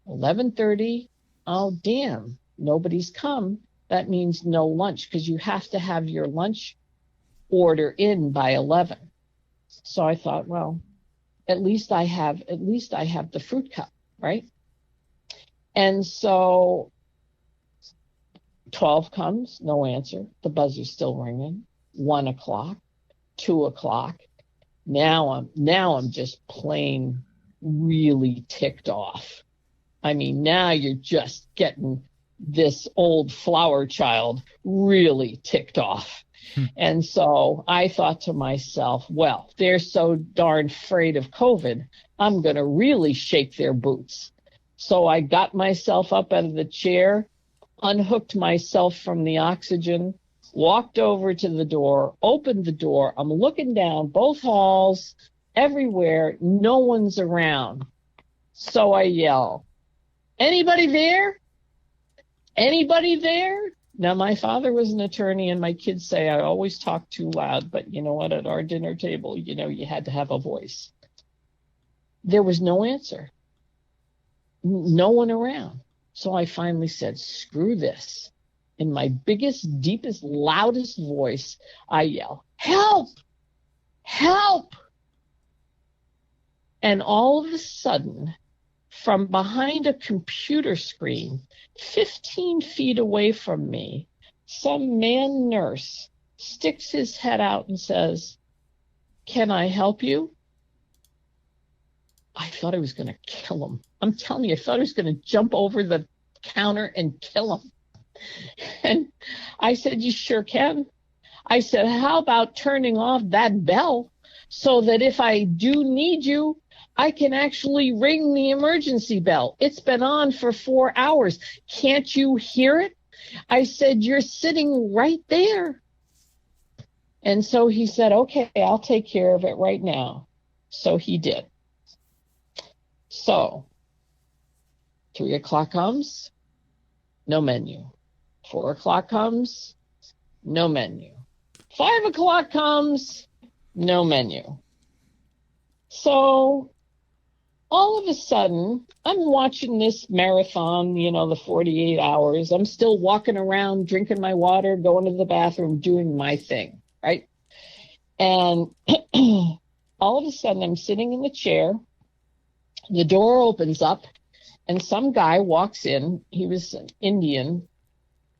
11:30, oh, damn, nobody's come. That means no lunch, because you have to have your lunch order in by 11. So I thought, well, at least I have the fruit cup, right? And so 12 comes, no answer. The buzzer's still ringing. 1 o'clock, 2 o'clock. Now I'm just plain really ticked off. I mean, now you're just getting this old flower child really ticked off. And so I thought to myself, well, they're so darn afraid of COVID, I'm going to really shake their boots. So I got myself up out of the chair, unhooked myself from the oxygen, walked over to the door, opened the door. I'm looking down both halls, everywhere. No one's around. So I yell, anybody there? Anybody there? Now, my father was an attorney, and my kids say I always talk too loud, but you know what? At our dinner table, you had to have a voice. There was no answer. No one around. So I finally said, screw this. In my biggest, deepest, loudest voice, I yell, help! Help! And all of a sudden, from behind a computer screen, 15 feet away from me, some man nurse sticks his head out and says, can I help you? I thought I was going to kill him. I'm telling you, I thought I was going to jump over the counter and kill him. And I said, you sure can. I said, how about turning off that bell so that if I do need you, I can actually ring the emergency bell. It's been on for 4 hours. Can't you hear it? I said, you're sitting right there. And so he said, okay, I'll take care of it right now. So he did. So 3 o'clock comes, no menu. 4 o'clock comes, no menu. 5 o'clock comes, no menu. So all of a sudden, I'm watching this marathon, the 48 hours. I'm still walking around, drinking my water, going to the bathroom, doing my thing, right? And all of a sudden, I'm sitting in the chair. The door opens up, and some guy walks in. He was an Indian,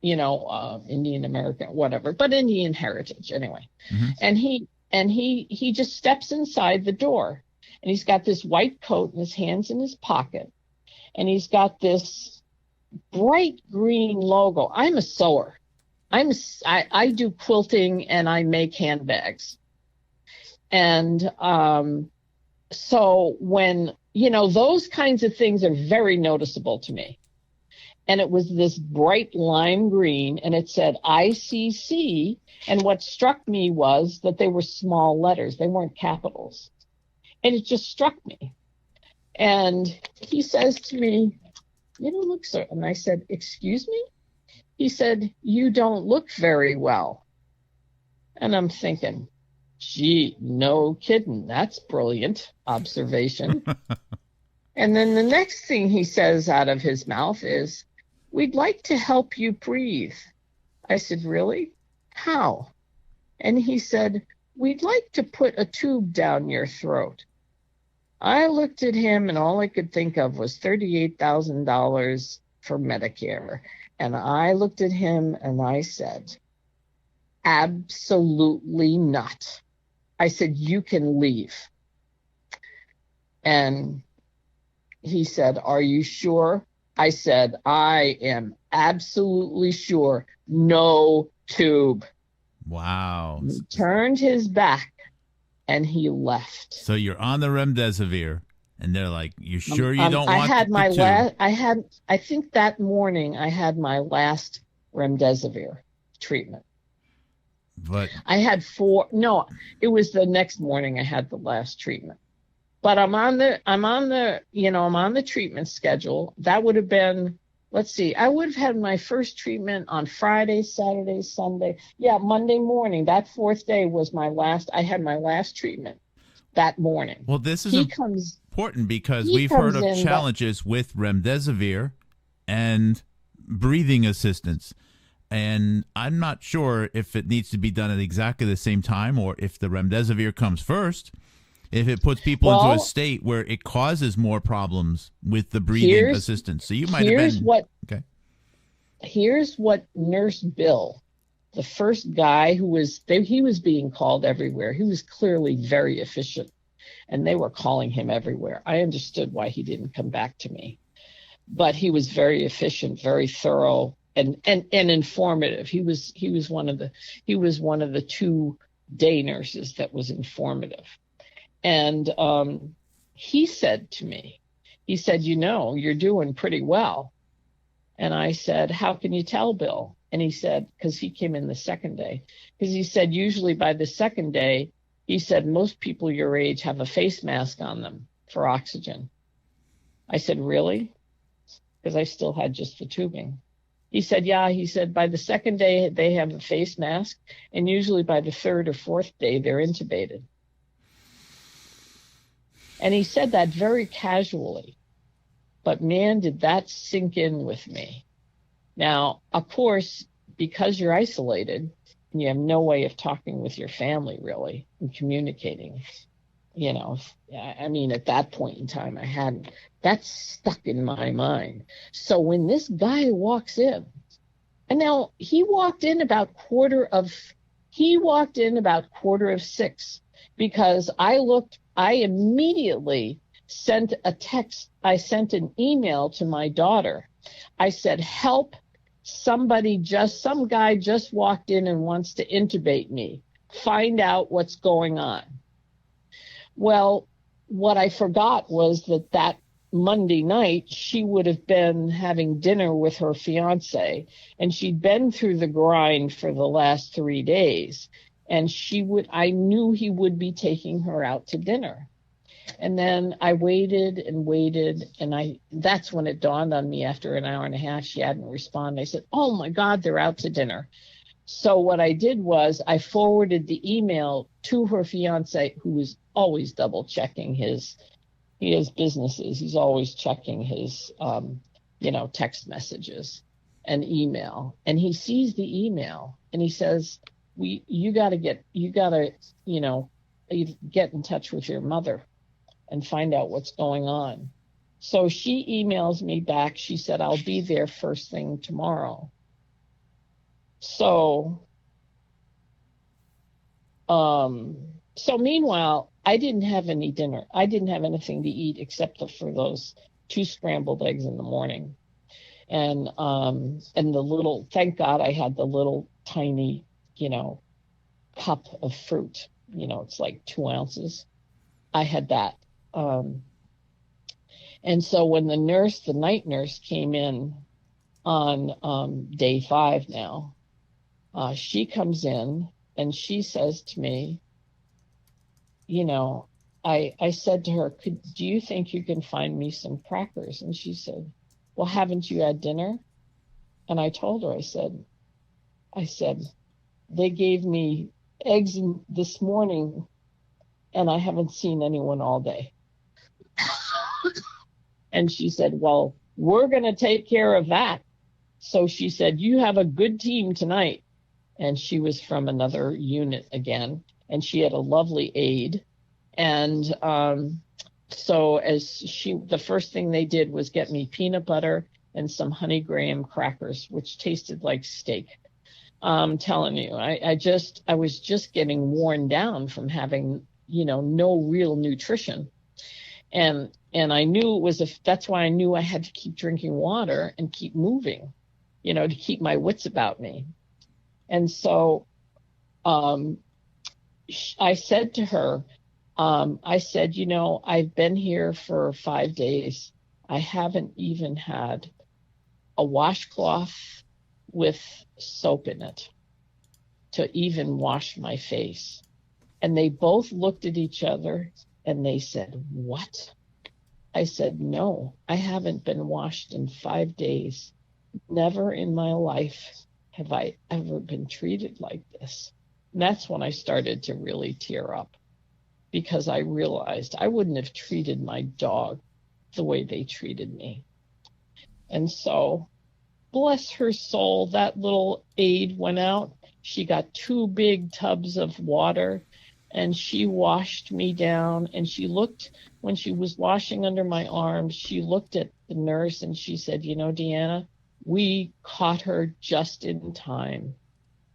Indian American, whatever, but Indian heritage anyway. Mm-hmm. And he just steps inside the door, and he's got this white coat and his hands in his pocket, and he's got this bright green logo. I'm a sewer. I do quilting and I make handbags. And so when, those kinds of things are very noticeable to me. And it was this bright lime green, and it said ICC. And what struck me was that they were small letters. They weren't capitals. And it just struck me. And he says to me, "You don't look so," and I said, "Excuse me?" He said, "You don't look very well." And I'm thinking, gee, no kidding. That's brilliant observation. And then the next thing he says out of his mouth is, "We'd like to help you breathe." I said, "Really? How?" And he said, "We'd like to put a tube down your throat." I looked at him, and all I could think of was $38,000 for Medicare. And I looked at him and I said, "Absolutely not." I said, "You can leave." And he said, "Are you sure?" I said, "I am absolutely sure. No tube." Wow. He turned his back and he left. So you're on the remdesivir, and they're like, "You sure you don't want I think that morning I had my last remdesivir treatment. But I had four. No, it was the next morning I had the last treatment. But I'm on the treatment schedule. That would have been, let's see, I would have had my first treatment on Friday, Saturday, Sunday. Yeah, Monday morning. That fourth day was I had my last treatment that morning. Well, this is important because we've heard of challenges with remdesivir and breathing assistance. And I'm not sure if it needs to be done at exactly the same time or if the remdesivir comes first, if it puts people into a state where it causes more problems with the breathing assistance. So you might have been... Okay. Here's what Nurse Bill, the first guy he was being called everywhere. He was clearly very efficient, and they were calling him everywhere. I understood why he didn't come back to me. But he was very efficient, very thorough, and informative. He was one of the 2 day nurses that was informative. And he said to me, he said, "You're doing pretty well." And I said, "How can you tell, Bill?" And he said, because he came in the second day, because he said, usually by the second day, he said, most people your age have a face mask on them for oxygen. I said, "Really?" Because I still had just the tubing. He said, "Yeah." He said, by the second day, they have a face mask, and usually by the third or fourth day, they're intubated. And he said that very casually. But man, did that sink in with me. Now, of course, because you're isolated and you have no way of talking with your family really and communicating, I mean, at that point in time, I hadn't. That's stuck in my mind. So when this guy walks in, and now he walked in about quarter of 6, because I immediately sent a text. I sent an email to my daughter. I said, "Help, some guy just walked in and wants to intubate me. Find out what's going on." Well, what I forgot was that Monday night, she would have been having dinner with her fiance, and she'd been through the grind for the last 3 days. And I knew he would be taking her out to dinner. And then I waited and waited, and that's when it dawned on me after an hour and a half, she hadn't responded. I said, "Oh my God, they're out to dinner." So what I did was I forwarded the email to her fiance, who was always double checking he has businesses. He's always checking his, text messages and email. And he sees the email and he says, you got to, get in touch with your mother and find out what's going on. So she emails me back. She said, I'll be there first thing tomorrow. So, so meanwhile, I didn't have any dinner. I didn't have anything to eat except for those 2 scrambled eggs in the morning. And the little, thank God I had the little tiny, cup of fruit, it's like 2 ounces. I had that. And so when the night nurse came in on day 5 now, she comes in and she says to me, I said to her, do you think you can find me some crackers? And she said, well, haven't you had dinner? And I told her, I said, they gave me eggs this morning and I haven't seen anyone all day. And she said, well, we're going to take care of that. So she said, you have a good team tonight. And she was from another unit again, and she had a lovely aide. And so the first thing they did was get me peanut butter and some honey graham crackers, which tasted like steak. I'm telling you, I was just getting worn down from having, no real nutrition. And I knew that's why I knew I had to keep drinking water and keep moving, to keep my wits about me. And so I said to her, I've been here for 5 days. I haven't even had a washcloth with soap in it to even wash my face. And they both looked at each other and they said, what? I said, no, I haven't been washed in 5 days. Never in my life have I ever been treated like this. And that's when I started to really tear up, because I realized I wouldn't have treated my dog the way they treated me. And so, bless her soul, that little aide went out. She got 2 big tubs of water and she washed me down. And she looked, when she was washing under my arms, she looked at the nurse and she said, Deanna, we caught her just in time.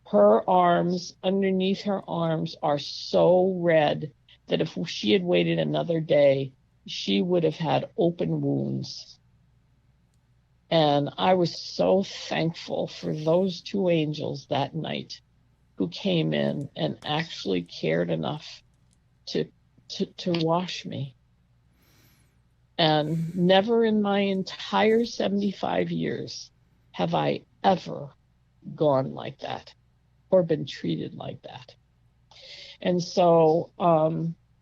Her arms, underneath her arms, are so red that if she had waited another day, she would have had open wounds. And I was so thankful for those 2 angels that night who came in and actually cared enough to wash me. And never in my entire 75 years have I ever gone like that or been treated like that. And so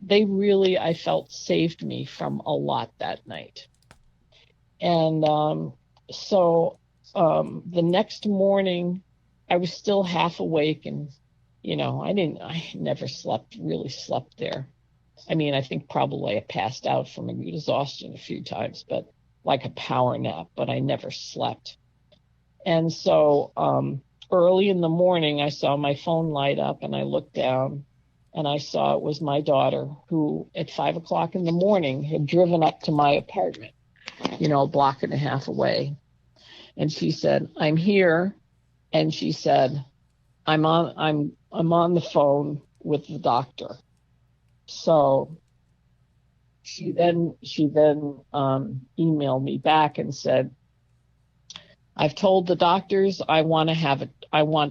they really, I felt, saved me from a lot that night. And so the next morning, I was still half awake, and I never really slept there. I mean, I think probably I passed out from exhaustion a few times, but like a power nap, but I never slept. And so early in the morning, I saw my phone light up, and I looked down and I saw it was my daughter, who at 5 o'clock in the morning had driven up to my apartment, a block and a half away. And she said, I'm here. And she said, I'm on the phone with the doctor. So she then emailed me back and said, I've told the doctors I want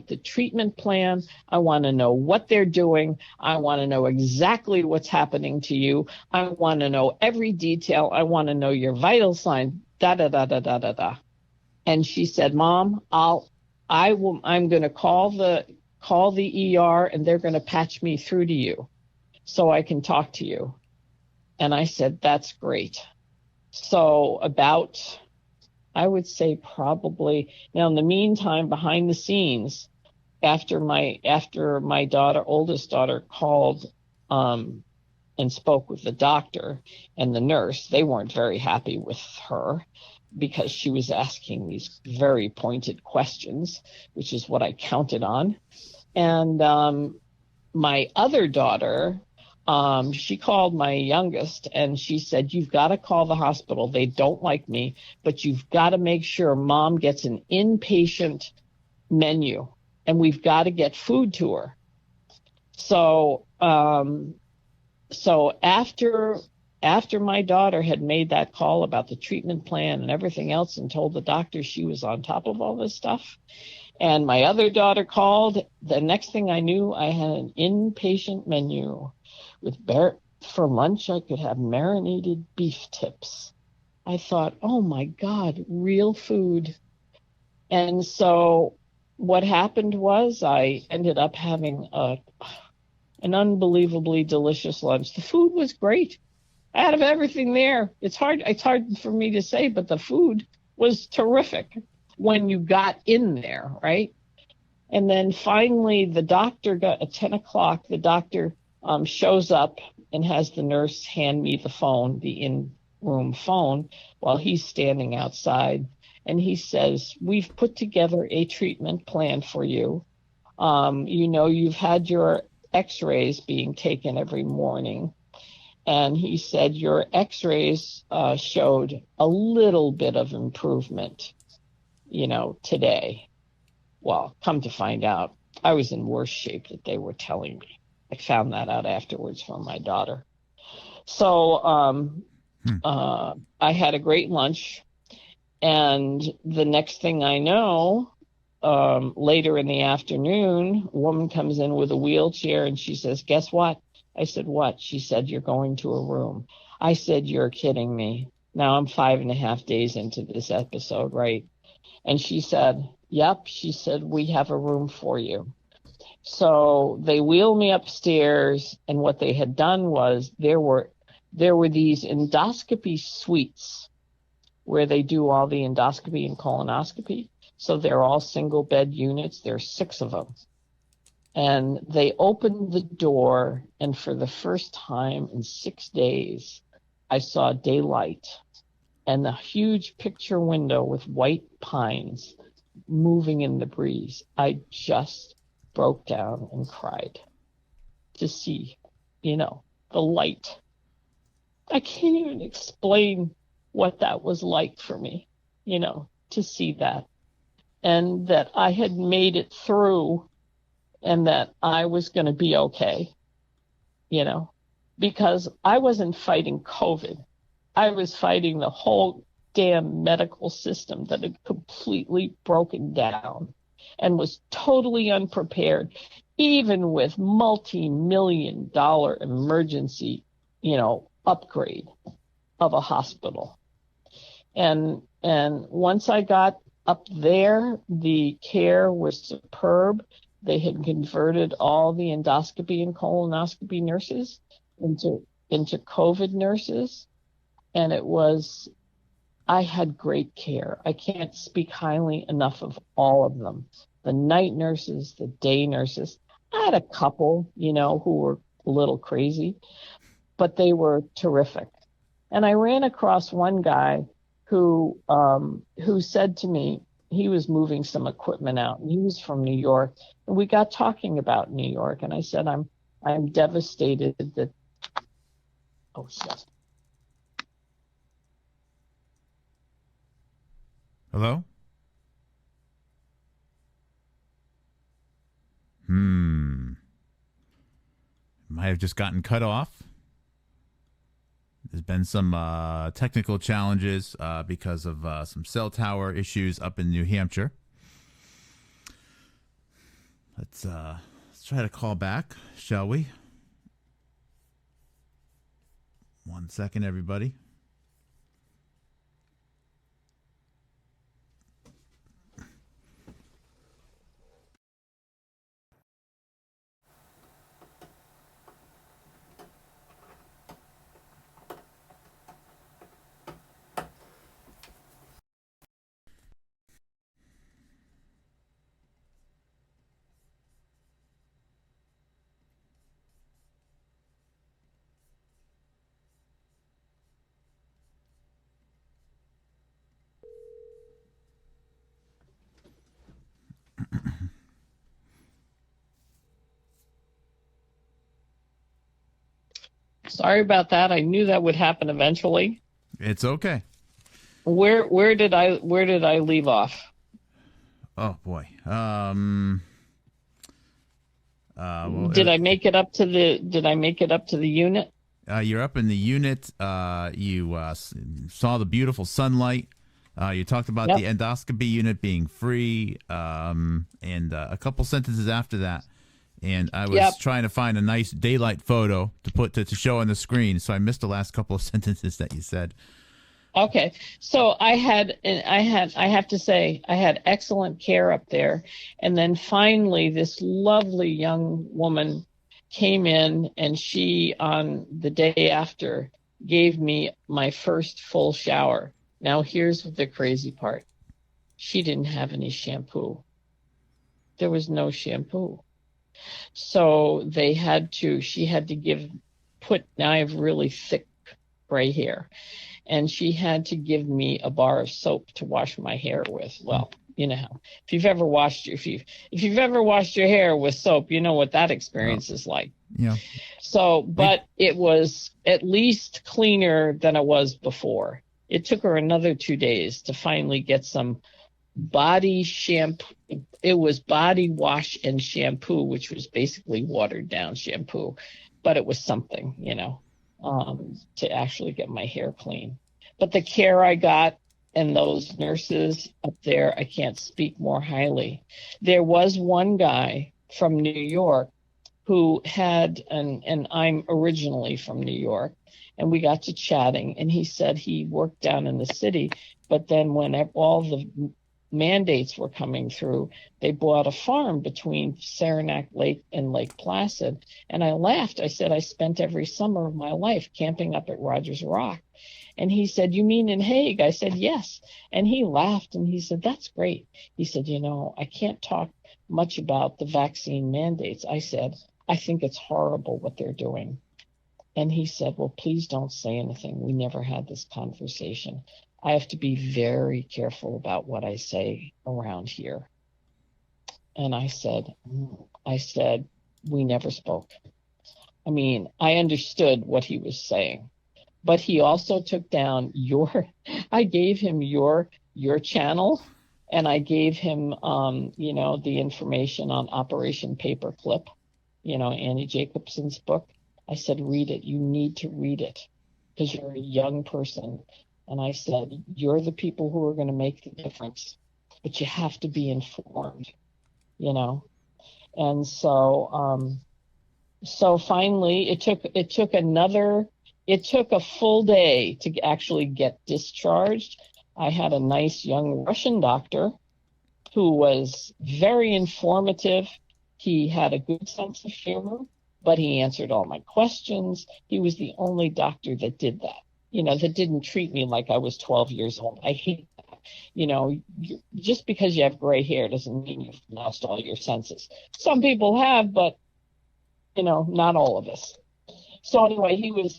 the treatment plan. I want to know what they're doing. I want to know exactly what's happening to you. I want to know every detail. I want to know your vital signs, And she said, Mom, I'm going to call the ER and they're going to patch me through to you so I can talk to you. And I said, that's great. So about, I would say probably, now in the meantime, behind the scenes, after my oldest daughter called and spoke with the doctor and the nurse, they weren't very happy with her because she was asking these very pointed questions, which is what I counted on. And my other daughter, she called my youngest and she said, "You've got to call the hospital. They don't like me, but you've got to make sure mom gets an inpatient menu and we've got to get food to her." So, so after my daughter had made that call about the treatment plan and everything else and told the doctor she was on top of all this stuff, and my other daughter called, the next thing I knew, I had an inpatient menu with for lunch I could have marinated beef tips. I thought, oh my God, real food. And so what happened was I ended up having an unbelievably delicious lunch. The food was great. Out of everything there, it's hard for me to say, but the food was terrific when you got in there, right? And then finally, the doctor got at 10 o'clock. The doctor shows up and has the nurse hand me the phone, the in-room phone, while he's standing outside. And he says, "We've put together a treatment plan for you. You've had your x-rays being taken every morning." And he said, "Your x-rays showed a little bit of improvement, today." Well, come to find out, I was in worse shape that they were telling me. I found that out afterwards from my daughter. So I had a great lunch. And the next thing I know, later in the afternoon, a woman comes in with a wheelchair and she says, "Guess what?" I said, "What?" She said, "You're going to a room." I said, "You're kidding me." Now I'm 5.5 days into this episode, right? And she said, "Yep." She said, "We have a room for you." So they wheeled me upstairs, and what they had done was there were these endoscopy suites where they do all the endoscopy and colonoscopy. So they're all single bed units. There are 6 of them. And they opened the door, and for the first time in 6 days, I saw daylight and the huge picture window with white pines moving in the breeze. I just broke down and cried to see, the light. I can't even explain what that was like for me, to see that. And that I had made it through and that I was going to be okay, because I wasn't fighting COVID. I was fighting the whole damn medical system that had completely broken down and was totally unprepared, even with multi-million-dollar emergency, upgrade of a hospital. And once I got up there, the care was superb. They had converted all the endoscopy and colonoscopy nurses into COVID nurses. And I had great care. I can't speak highly enough of all of them. The night nurses, the day nurses. I had a couple, who were a little crazy, but they were terrific. And I ran across one guy who said to me, he was moving some equipment out, and he was from New York. And we got talking about New York, and I said, I'm devastated that, oh shit. Hello? Might have just gotten cut off. There's been some technical challenges because of some cell tower issues up in New Hampshire. Let's try to call back, shall we? 1 second, everybody. Sorry about that. I knew that would happen eventually. It's okay. Where did I leave off? Oh boy. Well, Did I make it up to the unit? you're up in the unit. You saw the beautiful sunlight. You talked about Yep. the endoscopy unit being free, and a couple sentences after that. And I was Yep. trying to find a nice daylight photo to put to show on the screen, so I missed the last couple of sentences that you said. Okay. So I have to say I had excellent care up there. And then finally this lovely young woman came in, and she, on the day after, gave me my first full shower. Now here's the crazy part. She didn't have any shampoo. There was no shampoo. So she had to now I have really thick gray hair, and she had to give me a bar of soap to wash my hair with. Well, if you've ever washed your hair with soap, you know what that experience is like. Yeah. So, but it was at least cleaner than it was before. It took her another 2 days to finally get some body shampoo. It was body wash and shampoo, which was basically watered down shampoo, but it was something, to actually get my hair clean. But the care I got, and those nurses up there, I can't speak more highly. There was one guy from New York who had, and I'm originally from New York, and we got to chatting, and he said he worked down in the city, but then when all the mandates were coming through, they bought a farm between Saranac Lake and Lake Placid. And I laughed. I said, I spent every summer of my life camping up at Rogers Rock. And he said, you mean in Hague? I said, yes. And he laughed, and he said, that's great. He said, I can't talk much about the vaccine mandates. I said, I think it's horrible what they're doing. And he said, well, please don't say anything. We never had this conversation. I have to be very careful about what I say around here. And I said, we never spoke. I mean, I understood what he was saying, but he also took down I gave him your channel, and I gave him, the information on Operation Paperclip, Annie Jacobson's book. I said, read it. You need to read it because you're a young person. And I said, you're the people who are going to make the difference, but you have to be informed, And so finally it took a full day to actually get discharged. I had a nice young Russian doctor who was very informative. He had a good sense of humor, but he answered all my questions. He was the only doctor that did that. That didn't treat me like I was 12 years old. I hate that. Just because you have gray hair doesn't mean you've lost all your senses. Some people have, but, not all of us. So anyway, he was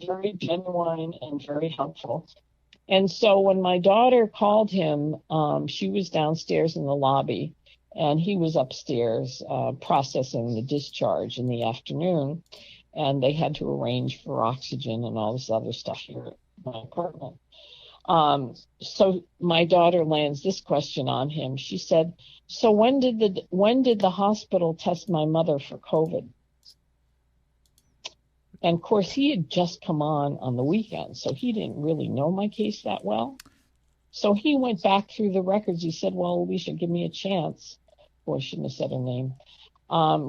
very genuine and very helpful. And so when my daughter called him, she was downstairs in the lobby, and he was upstairs processing the discharge in the afternoon. And they had to arrange for oxygen and all this other stuff here at my apartment. So my daughter lands this question on him. She said, so when did the hospital test my mother for COVID? And of course, he had just come on the weekend, so he didn't really know my case that well. So he went back through the records. He said, well, Alicia, give me a chance. Boy, I shouldn't have said her name.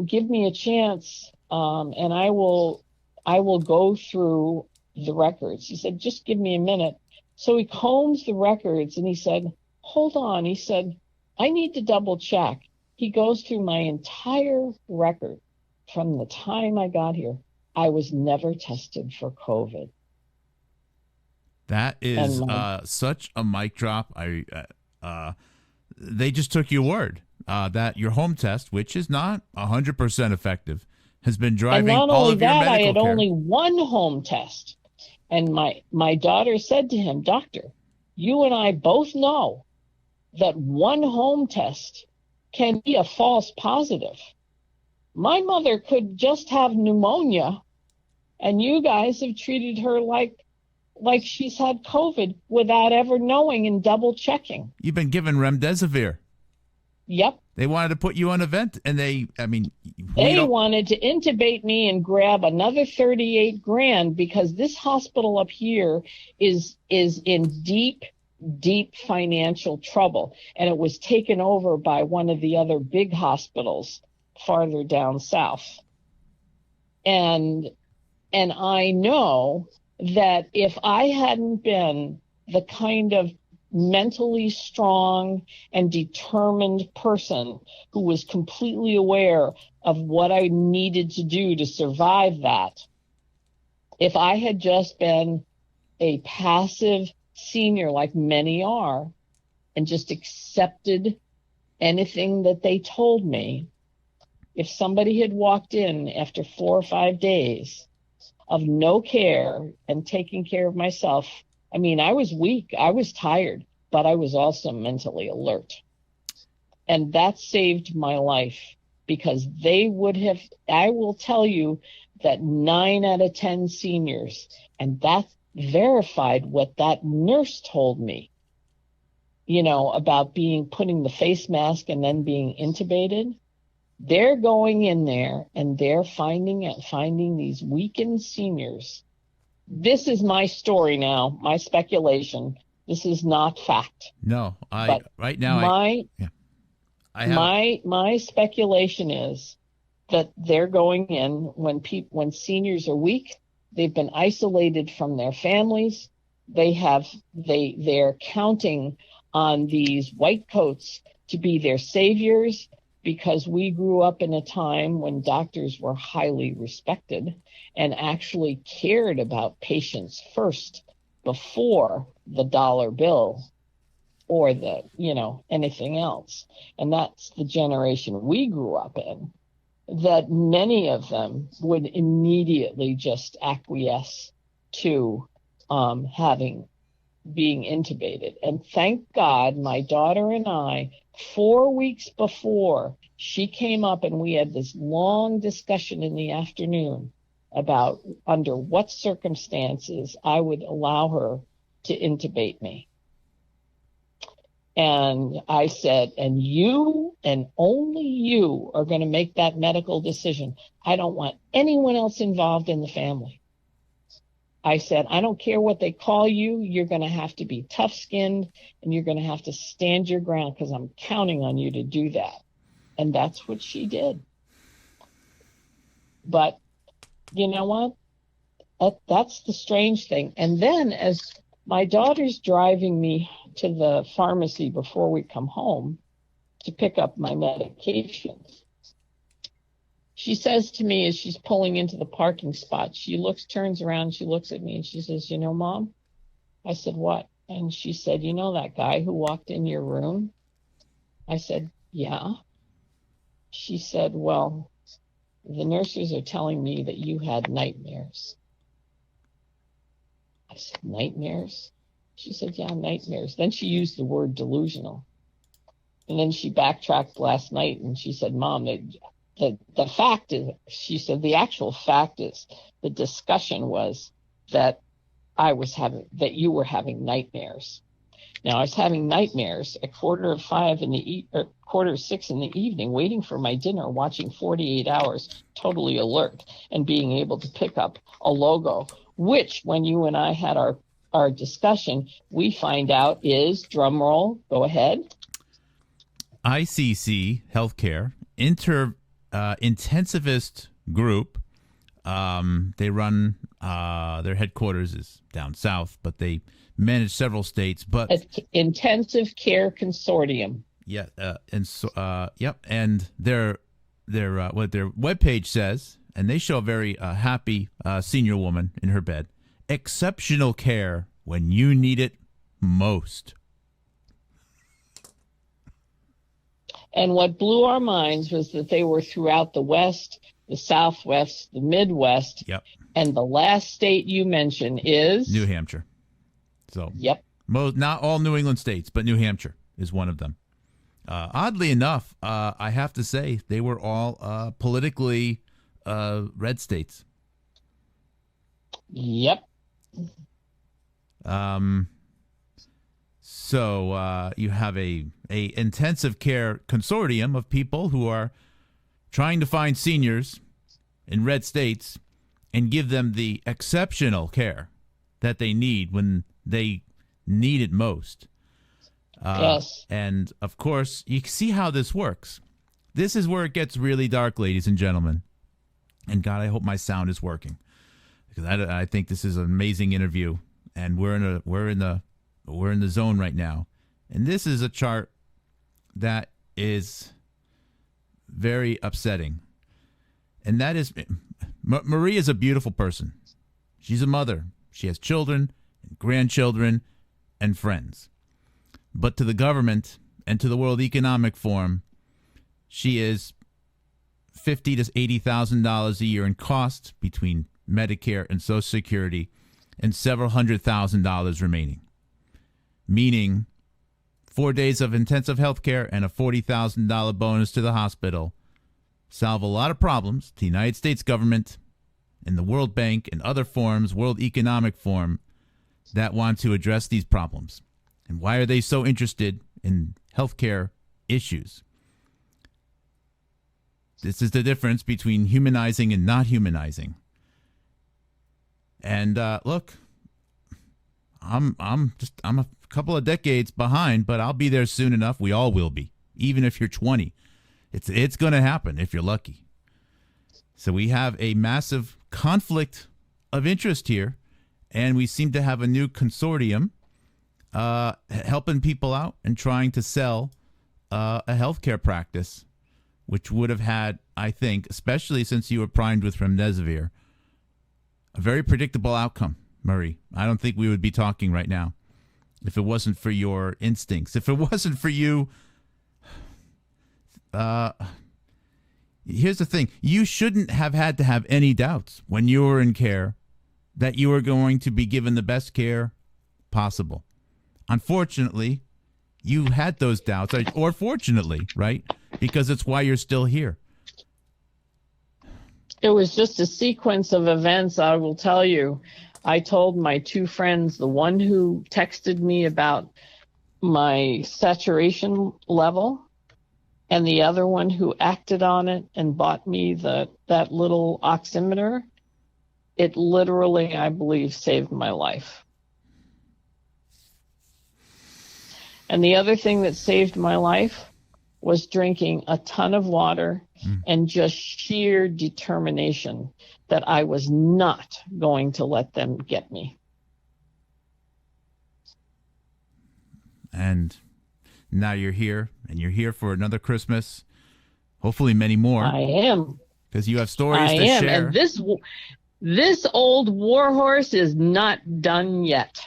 Give me a chance. And I will go through the records. He said, just give me a minute. So he combs the records, and he said, hold on. He said, I need to double check. He goes through my entire record from the time I got here. I was never tested for COVID. That is such a mic drop. They just took your word that your home test, which is not 100% effective, has been driving all of your medical care. And not only that, I had only one home test. And my daughter said to him, Doctor, you and I both know that one home test can be a false positive. My mother could just have pneumonia, And you guys have treated her like she's had COVID without ever knowing and double checking. You've been given remdesivir. Yep. They wanted to put you on a vent, and they wanted to intubate me and grab another 38 grand because this hospital up here is in deep, deep financial trouble. And it was taken over by one of the other big hospitals farther down south. And I know that if I hadn't been the kind of mentally strong and determined person who was completely aware of what I needed to do to survive that, if I had just been a passive senior like many are and just accepted anything that they told me, if somebody had walked in after 4 or 5 days of no care and taking care of myself, I mean, I was weak, I was tired, but I was also mentally alert. And that saved my life because they would have, I will tell you that 9 out of 10 seniors, and that verified what that nurse told me, about putting the face mask and then being intubated. They're going in there and they're finding these weakened seniors. This is my story now, my speculation. This is not fact. No, my speculation is that they're going in when seniors are weak. They've been isolated from their families. They're counting on these white coats to be their saviors, because we grew up in a time when doctors were highly respected and actually cared about patients first before the dollar bill or anything else. And that's the generation we grew up in, that many of them would immediately just acquiesce to being intubated. And thank God my daughter and I, 4 weeks before, she came up and we had this long discussion in the afternoon about under what circumstances I would allow her to intubate me. And I said, and you and only you are going to make that medical decision. I don't want anyone else involved in the family. I said, I don't care what they call you. You're going to have to be tough-skinned and you're going to have to stand your ground because I'm counting on you to do that. And that's what she did. But you know what? That's the strange thing. And then as my daughter's driving me to the pharmacy before we come home to pick up my medications, she says to me as she's pulling into the parking spot, turns around, she looks at me and she says, Mom? I said, what? And she said, that guy who walked in your room? I said, yeah. She said, well, the nurses are telling me that you had nightmares. I said, nightmares? She said, yeah, nightmares. Then she used the word delusional. And then she backtracked last night and she said, Mom, the fact is, she said, the actual fact is the discussion was that you were having nightmares. Now, I was having nightmares at 4:45 or 4:45 in the evening, waiting for my dinner, watching 48 Hours, totally alert, and being able to pick up a logo, which, when you and I had our discussion, we find out is, drum roll, go ahead. ICC Healthcare, intensivist group. They run, their headquarters is down south, but they manage several states. But Intensive Care Consortium. Yeah, and so yep, and their what their webpage says, and they show a very happy senior woman in her bed. Exceptional care when you need it most. And what blew our minds was that they were throughout the West, the Southwest, the Midwest. Yep. And the last state you mentioned is? New Hampshire. So yep. Not all New England states, but New Hampshire is one of them. Oddly enough, I have to say, they were all politically red states. Yep. So you have a intensive care consortium of people who are trying to find seniors in red states and give them the exceptional care that they need when they need it most. Yes. And, of course, you see how this works. This is where it gets really dark, ladies and gentlemen. And, God, I hope my sound is working, because I think this is an amazing interview, and we're in the zone right now. And this is a chart that is very upsetting. And that is, Marie is a beautiful person. She's a mother. She has children and grandchildren and friends. But to the government and to the World Economic Forum, she is $50,000 to $80,000 a year in cost between Medicare and Social Security, and several $100,000 remaining. Meaning 4 days of intensive health care and a $40,000 bonus to the hospital solve a lot of problems to the United States government and the World Bank and other forums, World Economic Forum, that want to address these problems. And why are they so interested in healthcare issues? This is the difference between humanizing and not humanizing. And look, I'm a couple of decades behind, but I'll be there soon enough. We all will be, even if you're 20. It's going to happen if you're lucky. So we have a massive conflict of interest here, and we seem to have a new consortium helping people out and trying to sell a healthcare practice, which would have had, I think, especially since you were primed with remdesivir, a very predictable outcome, Marie. I don't think we would be talking right now if it wasn't for your instincts. If it wasn't for you, here's the thing. You shouldn't have had to have any doubts when you were in care that you were going to be given the best care possible. Unfortunately, you had those doubts, or fortunately, right? Because it's why you're still here. It was just a sequence of events, I will tell you. I told my two friends, the one who texted me about my saturation level and the other one who acted on it and bought me that little oximeter, it literally, I believe, saved my life. And the other thing that saved my life was drinking a ton of water and just sheer determination that I was not going to let them get me. And now you're here, and you're here for another Christmas, hopefully many more. I am. Because you have stories to share. And this old warhorse is not done yet.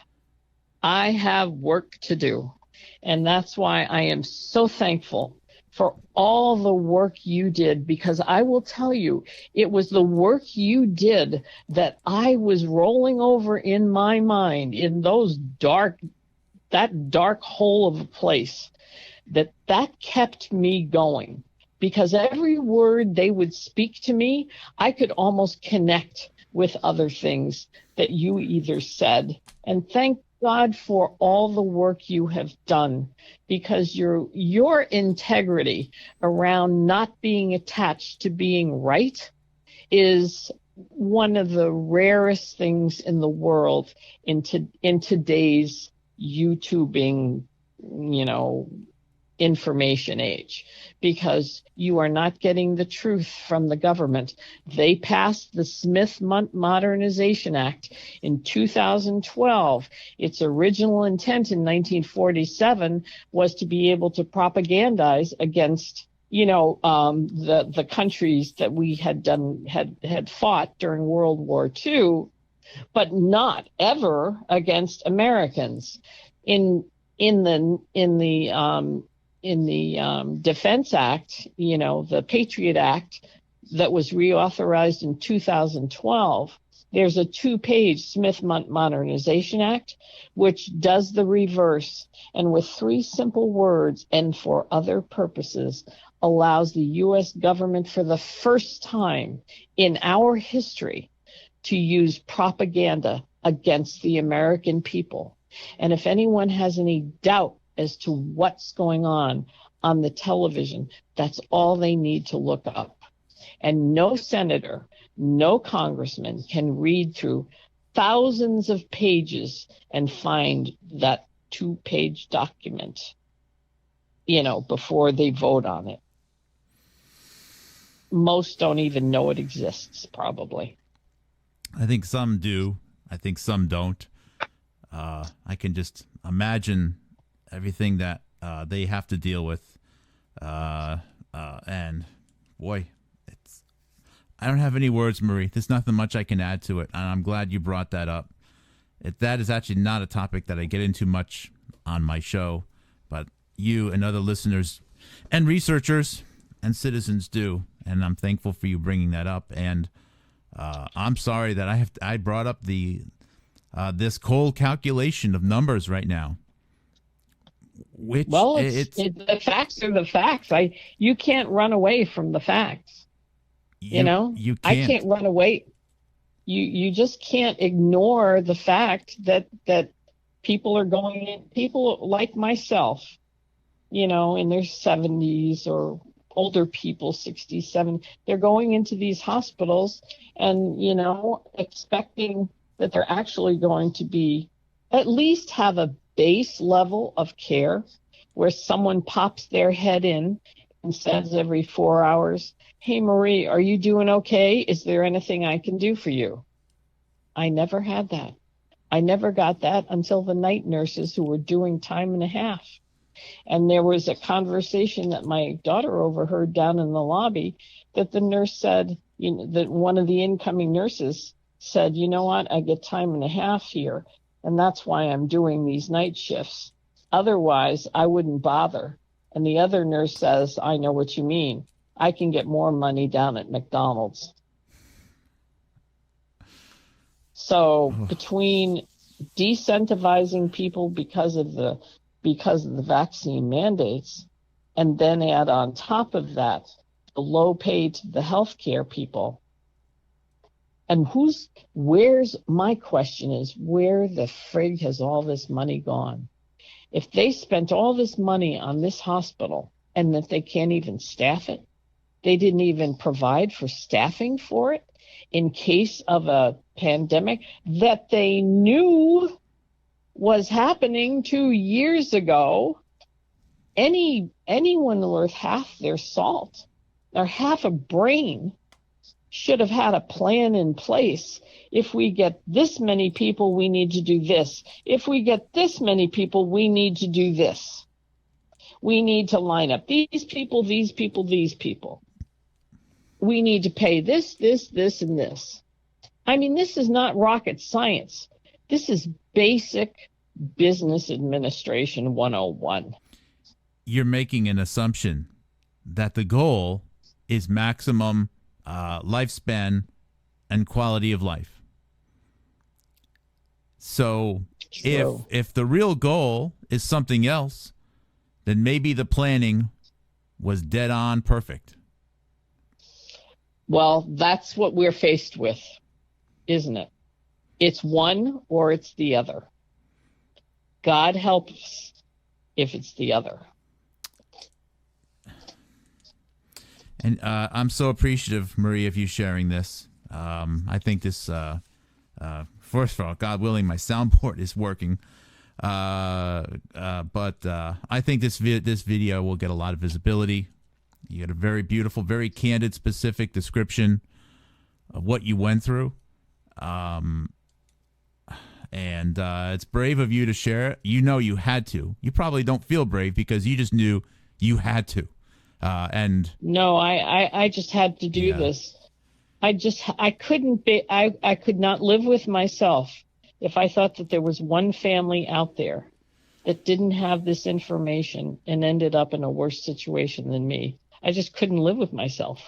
I have work to do. And that's why I am so thankful for all the work you did, because I will tell you, it was the work you did that I was rolling over in my mind in that dark hole of a place, that kept me going. Because every word they would speak to me, I could almost connect with other things that you either said. And thank God for all the work you have done, because your integrity around not being attached to being right is one of the rarest things in the world in today's YouTubing, information age, because you are not getting the truth from the government. They passed the Smith Modernization Act in 2012. Its original intent in 1947 was to be able to propagandize against the countries that we had fought during World War II, but not ever against Americans. In the Defense Act, the Patriot Act that was reauthorized in 2012, there's a 2-page Smith Modernization Act, which does the reverse, and with 3 simple words, and for other purposes, allows the U.S. government for the first time in our history to use propaganda against the American people. And if anyone has any doubt as to what's going on the television, that's all they need to look up. And no senator, no congressman can read through thousands of pages and find that 2-page document, before they vote on it. Most don't even know it exists, probably. I think some do. I think some don't. I can just imagine everything that they have to deal with. And boy, I don't have any words, Marie. There's nothing much I can add to it. And I'm glad you brought that up. That is actually not a topic that I get into much on my show, but you and other listeners and researchers and citizens do. And I'm thankful for you bringing that up. And I'm sorry that I brought up this cold calculation of numbers right now. Which the facts are the facts. You can't run away from the facts. You can't. I can't run away. You just can't ignore the fact that people are going in. People like myself, in their 70s, or older people, 67, they're going into these hospitals and, expecting that they're actually going to be at least have a base level of care where someone pops their head in and says every 4 hours, "Hey, Marie, are you doing okay? Is there anything I can do for you?" I never had that. I never got that until the night nurses who were doing time and a half. And there was a conversation that my daughter overheard down in the lobby that the nurse said, that one of the incoming nurses said, "You know what? I get time and a half here, and that's why I'm doing these night shifts. Otherwise, I wouldn't bother." And the other nurse says, "I know what you mean. I can get more money down at McDonald's." So between decentivizing people because of the vaccine mandates, and then add on top of that the low pay to the healthcare people, and my question is, where the frig has all this money gone? If they spent all this money on this hospital and that they can't even staff it, they didn't even provide for staffing for it in case of a pandemic that they knew was happening 2 years ago. Anyone worth half their salt or half a brain should have had a plan in place. If we get this many people, we need to do this. If we get this many people, we need to do this. We need to line up these people, these people, these people. We need to pay this, and this. I mean, this is not rocket science. This is basic business administration 101. You're making an assumption that the goal is maximum lifespan and quality of life. So if the real goal is something else, then maybe the planning was dead on perfect. Well, that's what we're faced with, isn't it? It's one or it's the other. God help us if it's the other. And I'm so appreciative, Marie, of you sharing this. I think this, first of all, God willing, my soundboard is working. But I think this video will get a lot of visibility. You get a very beautiful, very candid, specific description of what you went through. And it's brave of you to share it. You know you had to. You probably don't feel brave because you just knew you had to. No, I just had to do this. I could not live with myself if I thought that there was one family out there that didn't have this information and ended up in a worse situation than me. I just couldn't live with myself.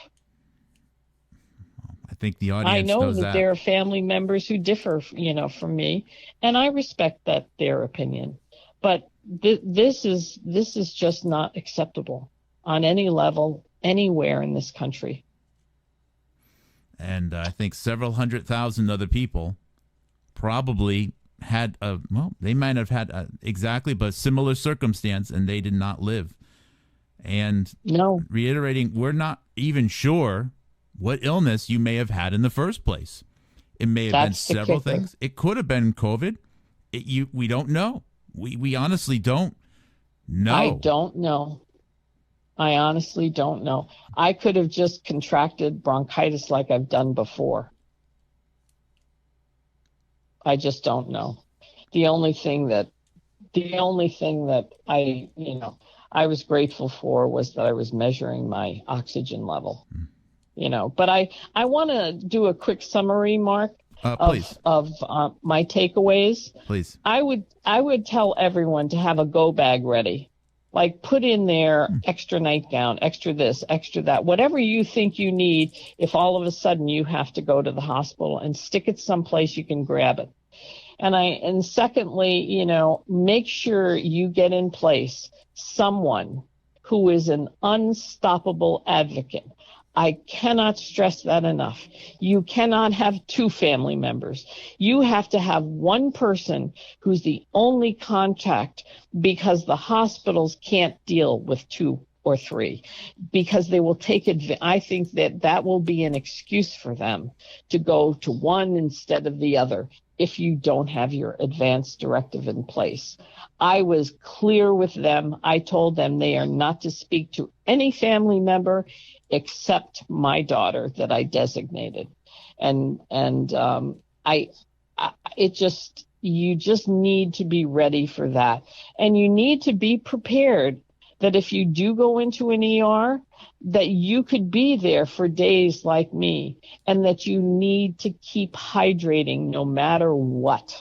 I think the audience I know knows that there are family members who differ, from me, and I respect their opinion. But this is just not acceptable on any level, anywhere in this country. And I think several 100,000 other people probably had they might have had exactly, but similar circumstance, and they did not live. And No, reiterating, we're not even sure what illness you may have had in the first place. It may have been that's the several kicker. things. It could have been COVID. We don't know. We honestly don't know. I don't know. I honestly don't know. I could have just contracted bronchitis like I've done before. I just don't know. The only thing that I was grateful for was that I was measuring my oxygen level. But I want to do a quick summary, Mark, Please. of my takeaways. Please. I would tell everyone to have a go bag ready. Like put in there extra nightgown, extra this, extra that, whatever you think you need if all of a sudden you have to go to the hospital, and stick it someplace you can grab it. And secondly, make sure you get in place someone who is an unstoppable advocate. I cannot stress that enough. You cannot have two family members. You have to have one person who's the only contact, because the hospitals can't deal with two or three, because they will take it. I think that will be an excuse for them to go to one instead of the other if you don't have your advance directive in place. I was clear with them. I told them they are not to speak to any family member except my daughter that I designated. You just need to be ready for that. And you need to be prepared that if you do go into an ER, that you could be there for days like me, and that you need to keep hydrating no matter what.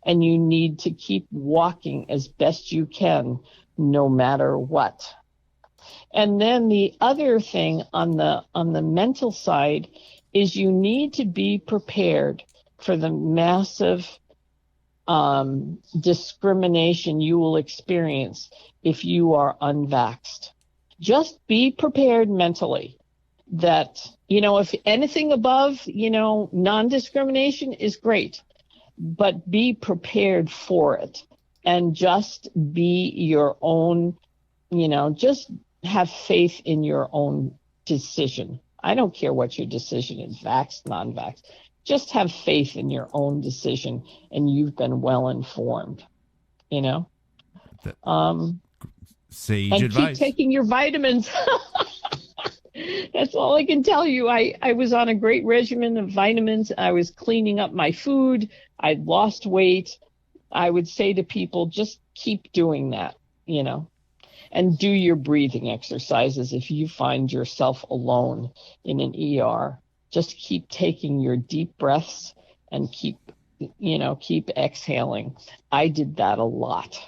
And you need to keep walking as best you can no matter what. And then the other thing on the mental side is you need to be prepared for the massive discrimination you will experience if you are unvaxxed. Just be prepared mentally that, if anything above, non-discrimination is great, but be prepared for it, and just be your own, just have faith in your own decision. I don't care what your decision is, vaxxed, non-vaxxed. Just have faith in your own decision, and you've been well informed, Sage and advice. keep taking your vitamins. That's all I can tell you. I was on a great regimen of vitamins. I was cleaning up my food. I'd lost weight. I would say to people, just keep doing that, and do your breathing exercises. If you find yourself alone in an ER, just keep taking your deep breaths and keep exhaling. I did that a lot.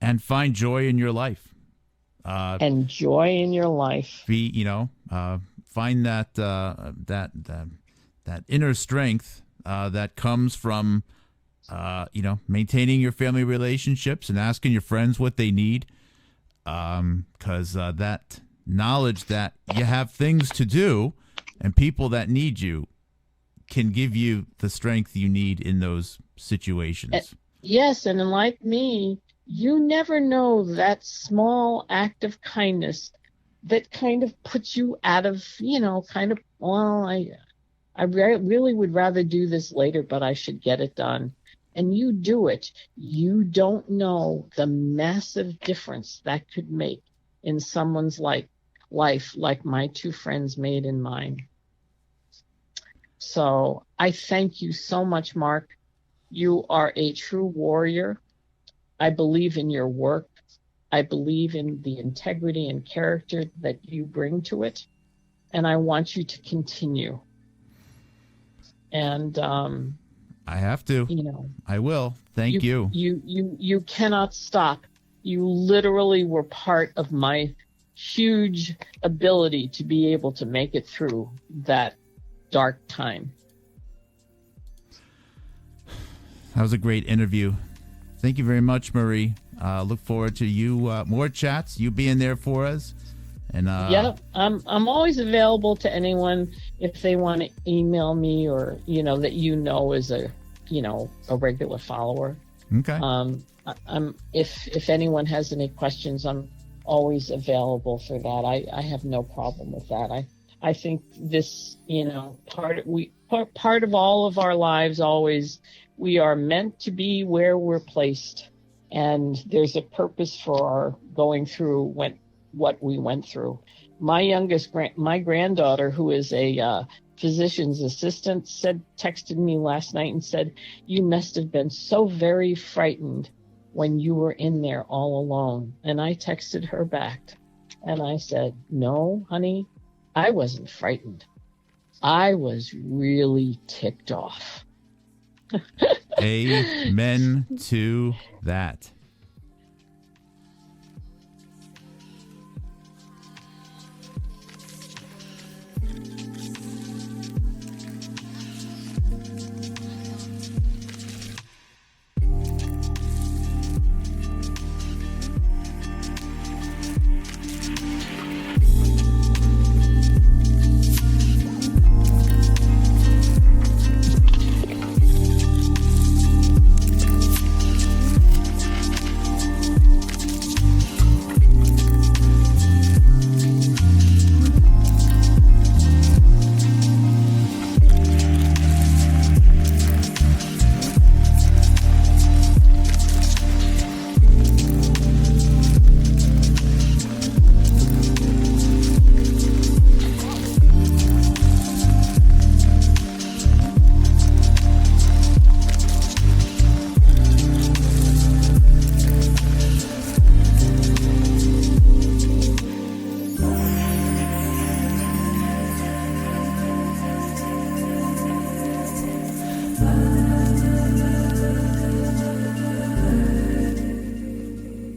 And find joy in your life. And joy in your life. Find that inner strength that comes from, maintaining your family relationships and asking your friends what they need. Because that knowledge that you have things to do and people that need you can give you the strength you need in those situations. Yes, and like me, you never know that small act of kindness that kind of puts you out of, I really would rather do this later, but I should get it done. And you do it. You don't know the massive difference that could make in someone's life like my two friends made in mine. So I thank you so much, Mark. You are a true warrior. I believe in your work. I believe in the integrity and character that you bring to it. And I want you to continue. And I have to. I will. Thank you. You cannot stop. You literally were part of my huge ability to be able to make it through that dark time. That was a great interview. Thank you very much, Marie. Look forward to you more chats. You being there for us. And yeah, I'm always available to anyone. if they want to email me, or that is a regular follower. Okay. I'm if anyone has any questions, I'm always available for that. I have no problem with that. I think this, part of all of our lives, always, we are meant to be where we're placed, and there's a purpose for our going through what we went through. My granddaughter, who is a physician's assistant, texted me last night and said, "You must have been so very frightened when you were in there all alone." And I texted her back and I said, "No, honey, I wasn't frightened. I was really ticked off." Amen to that.